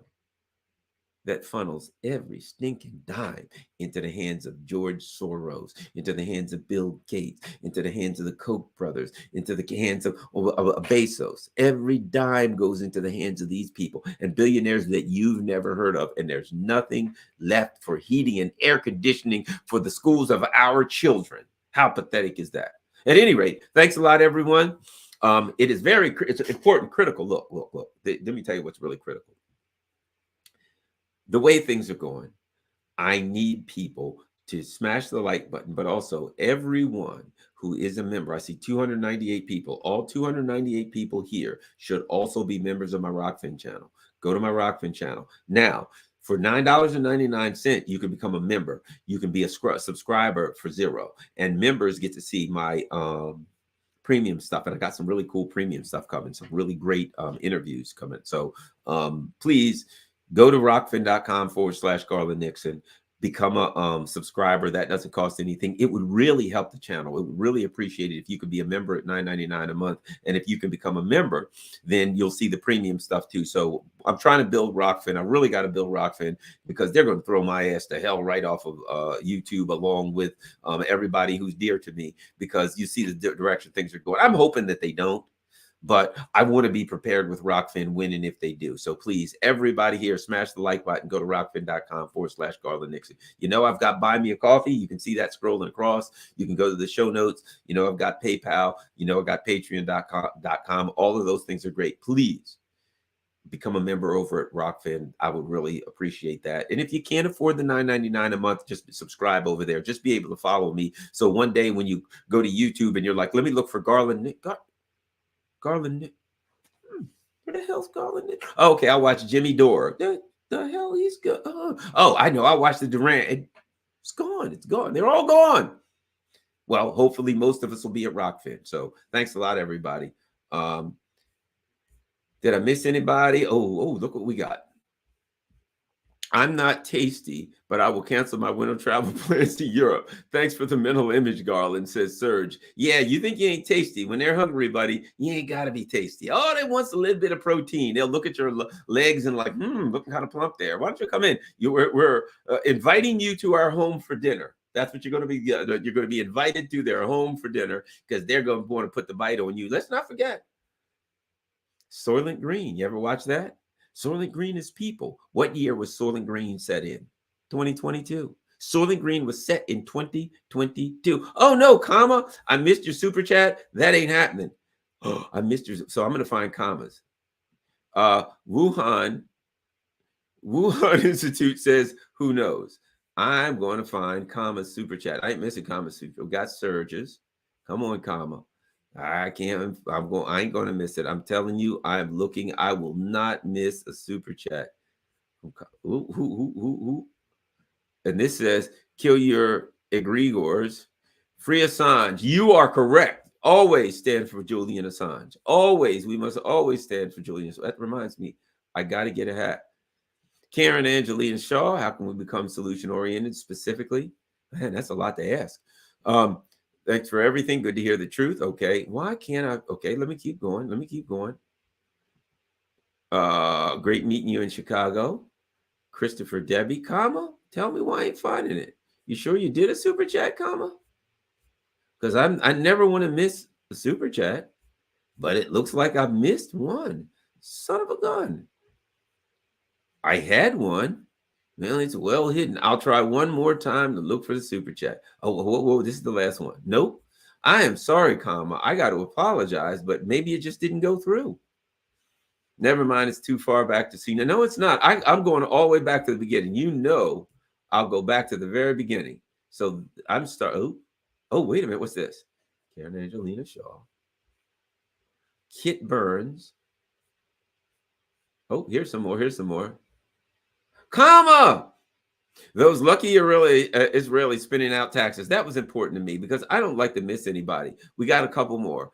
that funnels every stinking dime into the hands of George Soros, into the hands of Bill Gates, into the hands of the Koch brothers, into the hands of Bezos. Every dime goes into the hands of these people and billionaires that you've never heard of. And there's nothing left for heating and air conditioning for the schools of our children. How pathetic is that? At any rate, thanks a lot, everyone. It's important, critical. Look. Let me tell you what's really critical. The way things are going, I need people to smash the like button, but also everyone who is a member. I see 298 people. All 298 people here should also be members of my Rockfin channel. Go to my Rockfin channel. Now, for $9.99, you can become a member. You can be a subscriber for $0. And members get to see my premium stuff. And I got some really cool premium stuff coming, some really great interviews coming. So please, go to rockfin.com/Garland Nixon. Become a subscriber. That doesn't cost anything. It would really help the channel. It would really appreciate it if you could be a member at $9.99 a month. And if you can become a member, then you'll see the premium stuff too. So I'm trying to build Rockfin. I really got to build Rockfin because they're going to throw my ass to hell right off of YouTube, along with everybody who's dear to me, because you see the direction things are going. I'm hoping that they don't. But I want to be prepared with Rockfin winning if they do. So please, everybody here, smash the like button. Go to rockfin.com/Garland Nixon. You know, I've got Buy Me a Coffee. You can see that scrolling across. You can go to the show notes. You know, I've got PayPal. You know, I've got patreon.com. All of those things are great. Please become a member over at Rockfin. I would really appreciate that. And if you can't afford the $9.99 a month, just subscribe over there. Just be able to follow me. So one day when you go to YouTube and you're like, let me look for Garland Garland, where the hell's Garland? Oh, okay, I watched Jimmy Dore. The hell, he's good. Oh, I know. I watched the Durant. It's gone. It's gone. They're all gone. Well, hopefully most of us will be at Rockfin. So thanks a lot, everybody. Did I miss anybody? Oh, look what we got. I'm not tasty, but I will cancel my winter travel plans to Europe. Thanks for the mental image, Garland, says Serge. Yeah, you think you ain't tasty. When they're hungry, buddy, you ain't got to be tasty. Oh, they want a little bit of protein. They'll look at your legs and like, looking kind of plump there. Why don't you come in? We're inviting you to our home for dinner. That's what you're going to be. You're going to be invited to their home for dinner because they're going to want to put the bite on you. Let's not forget Soylent Green. You ever watch that? Soylent Green is people. What year was Soylent Green set in? 2022. Soylent Green was set in 2022. Oh no, comma. I missed your super chat. That ain't happening. Oh, I missed your. So I'm going to find commas. Wuhan Institute says, who knows? I'm going to find comma super chat. I ain't missing comma super. We got surges. Come on, comma. I can't. I ain't going to miss it. I'm telling you. I'm looking. I will not miss a super chat. Who? And this says, "Kill your egregores, free Assange." You are correct. Always stand for Julian Assange. Always. We must always stand for Julian. So that reminds me. I got to get a hat. Karen Angelina Shaw. How can we become solution oriented specifically? Man, that's a lot to ask. Um, Thanks for everything. Good to hear the truth. Okay. Why can't I? Okay, let me keep going. Let me keep going. Great meeting you in Chicago. Christopher Debbie, comma. Tell me why I ain't finding it. You sure you did a super chat, comma? Because I never want to miss a super chat, but it looks like I've missed one. Son of a gun. I had one. Well, it's well hidden. I'll try one more time to look for the super chat. Oh, whoa, this is the last one. Nope. I am sorry, comma. I got to apologize, but maybe it just didn't go through. Never mind, it's too far back to see. No, it's not. I'm going all the way back to the beginning. You know, I'll go back to the very beginning. So I'm Oh, wait a minute. What's this? Karen Angelina Shaw. Kit Burns. Oh, here's some more. Here's some more. Comma. Those lucky Israeli spinning out taxes. That was important to me because I don't like to miss anybody. We got a couple more.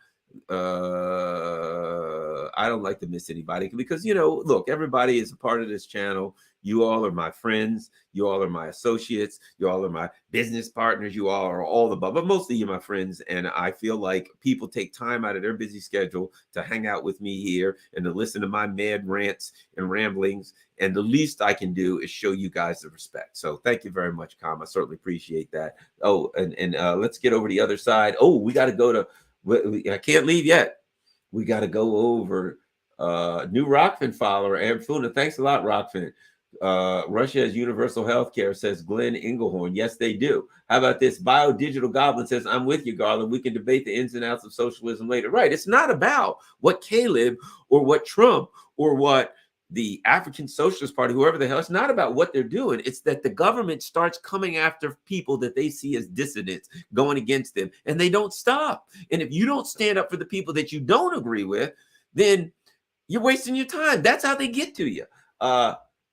I don't like to miss anybody because, look, everybody is a part of this channel. You all are my friends. You all are my associates. You all are my business partners. You all are all the above, but mostly you're my friends. And I feel like people take time out of their busy schedule to hang out with me here and to listen to my mad rants and ramblings. And the least I can do is show you guys the respect. So thank you very much, Com. I certainly appreciate that. Oh, and let's get over the other side. Oh, we got to go to, I can't leave yet. We got to go over new Rockfin follower, Amfuna. Thanks a lot, Rockfin. Russia has universal health care, says Glenn Inglehorn. Yes, they do. How about this? Bio Digital Goblin says, I'm with you, Garland. We can debate the ins and outs of socialism later. Right. It's not about what Caleb or what Trump or what the African Socialist Party, whoever the hell, it's not about what they're doing. It's that the government starts coming after people that they see as dissidents, going against them, and they don't stop. And if you don't stand up for the people that you don't agree with, then you're wasting your time. That's how they get to you.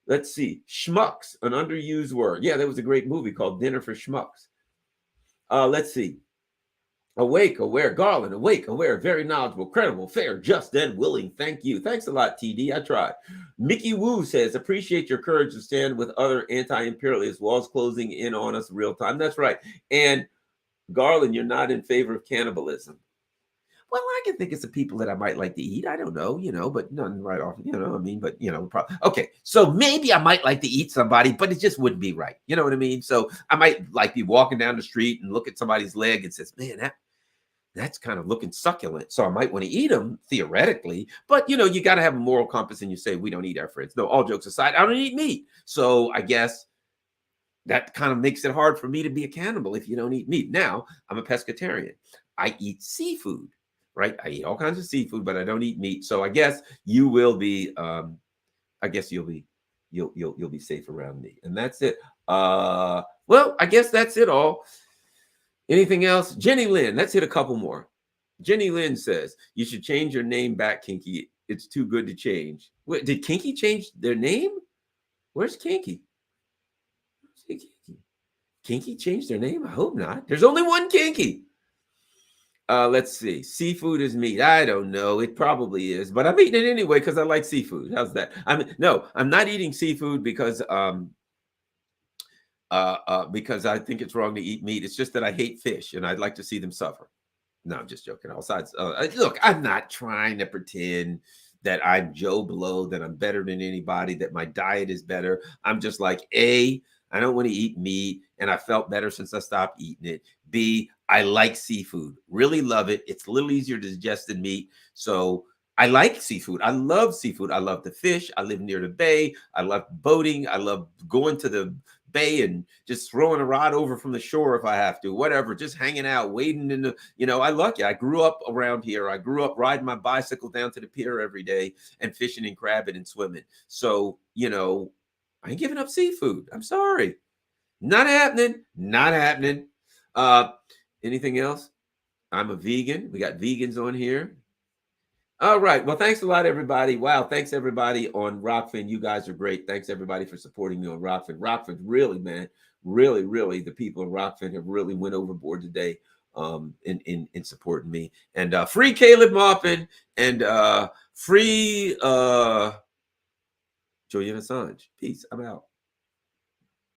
Let's see. Schmucks, an underused word. Yeah, there was a great movie called Dinner for Schmucks. Let's see. Awake, aware, Garland, awake, aware, very knowledgeable, credible, fair, just, and willing. Thank you. Thanks a lot, TD. I tried. Mickey Wu says, appreciate your courage to stand with other anti-imperialist walls closing in on us real time. That's right. And Garland, you're not in favor of cannibalism. Well, I can think of some people that I might like to eat. I don't know, but none right off, I mean, but, probably. Okay, so maybe I might like to eat somebody, but it just wouldn't be right. You know what I mean? So I might like be walking down the street and look at somebody's leg and says, man, that's kind of looking succulent. So I might want to eat them theoretically, but you got to have a moral compass and you say, we don't eat our friends. No, all jokes aside, I don't eat meat. So I guess that kind of makes it hard for me to be a cannibal if you don't eat meat. Now I'm a pescatarian. I eat seafood, right? I eat all kinds of seafood, but I don't eat meat. So I guess you will be, I guess you'll be safe around me. And that's it. Well, I guess that's it all. Anything else? Jenny Lynn, let's hit a couple more. Jenny Lynn says, you should change your name back, Kinky. It's too good to change. Wait, did Kinky change their name? Where's Kinky? Kinky changed their name? I hope not. There's only one Kinky. Let's see. Seafood is meat. I don't know. It probably is, but I'm eating it anyway because I like seafood. How's that? No, I'm not eating seafood because I think it's wrong to eat meat. It's just that I hate fish and I'd like to see them suffer. No, I'm just joking. All sides. Look, I'm not trying to pretend that I'm Joe Blow, that I'm better than anybody, that my diet is better. I'm just like, A, I don't want to eat meat, and I felt better since I stopped eating it. B, I like seafood, really love it. It's a little easier to digest than meat. So I like seafood. I love seafood. I love the fish. I live near the bay. I love boating. I love going to the bay and just throwing a rod over from the shore if I have to, whatever, just hanging out, wading in the, I lucky. I grew up around here. I grew up riding my bicycle down to the pier every day and fishing and crabbing and swimming. So, I ain't giving up seafood. I'm sorry. Not happening. Not happening. Anything else? I'm a vegan. We got vegans on here. All right. Well, thanks a lot, everybody. Wow. Thanks, everybody on Rockfin. You guys are great. Thanks, everybody, for supporting me on Rockfin. Rockfin, really, man, really, really, the people in Rockfin have really went overboard today in supporting me. And free Caleb Maupin and free Julian Assange. Peace. I'm out.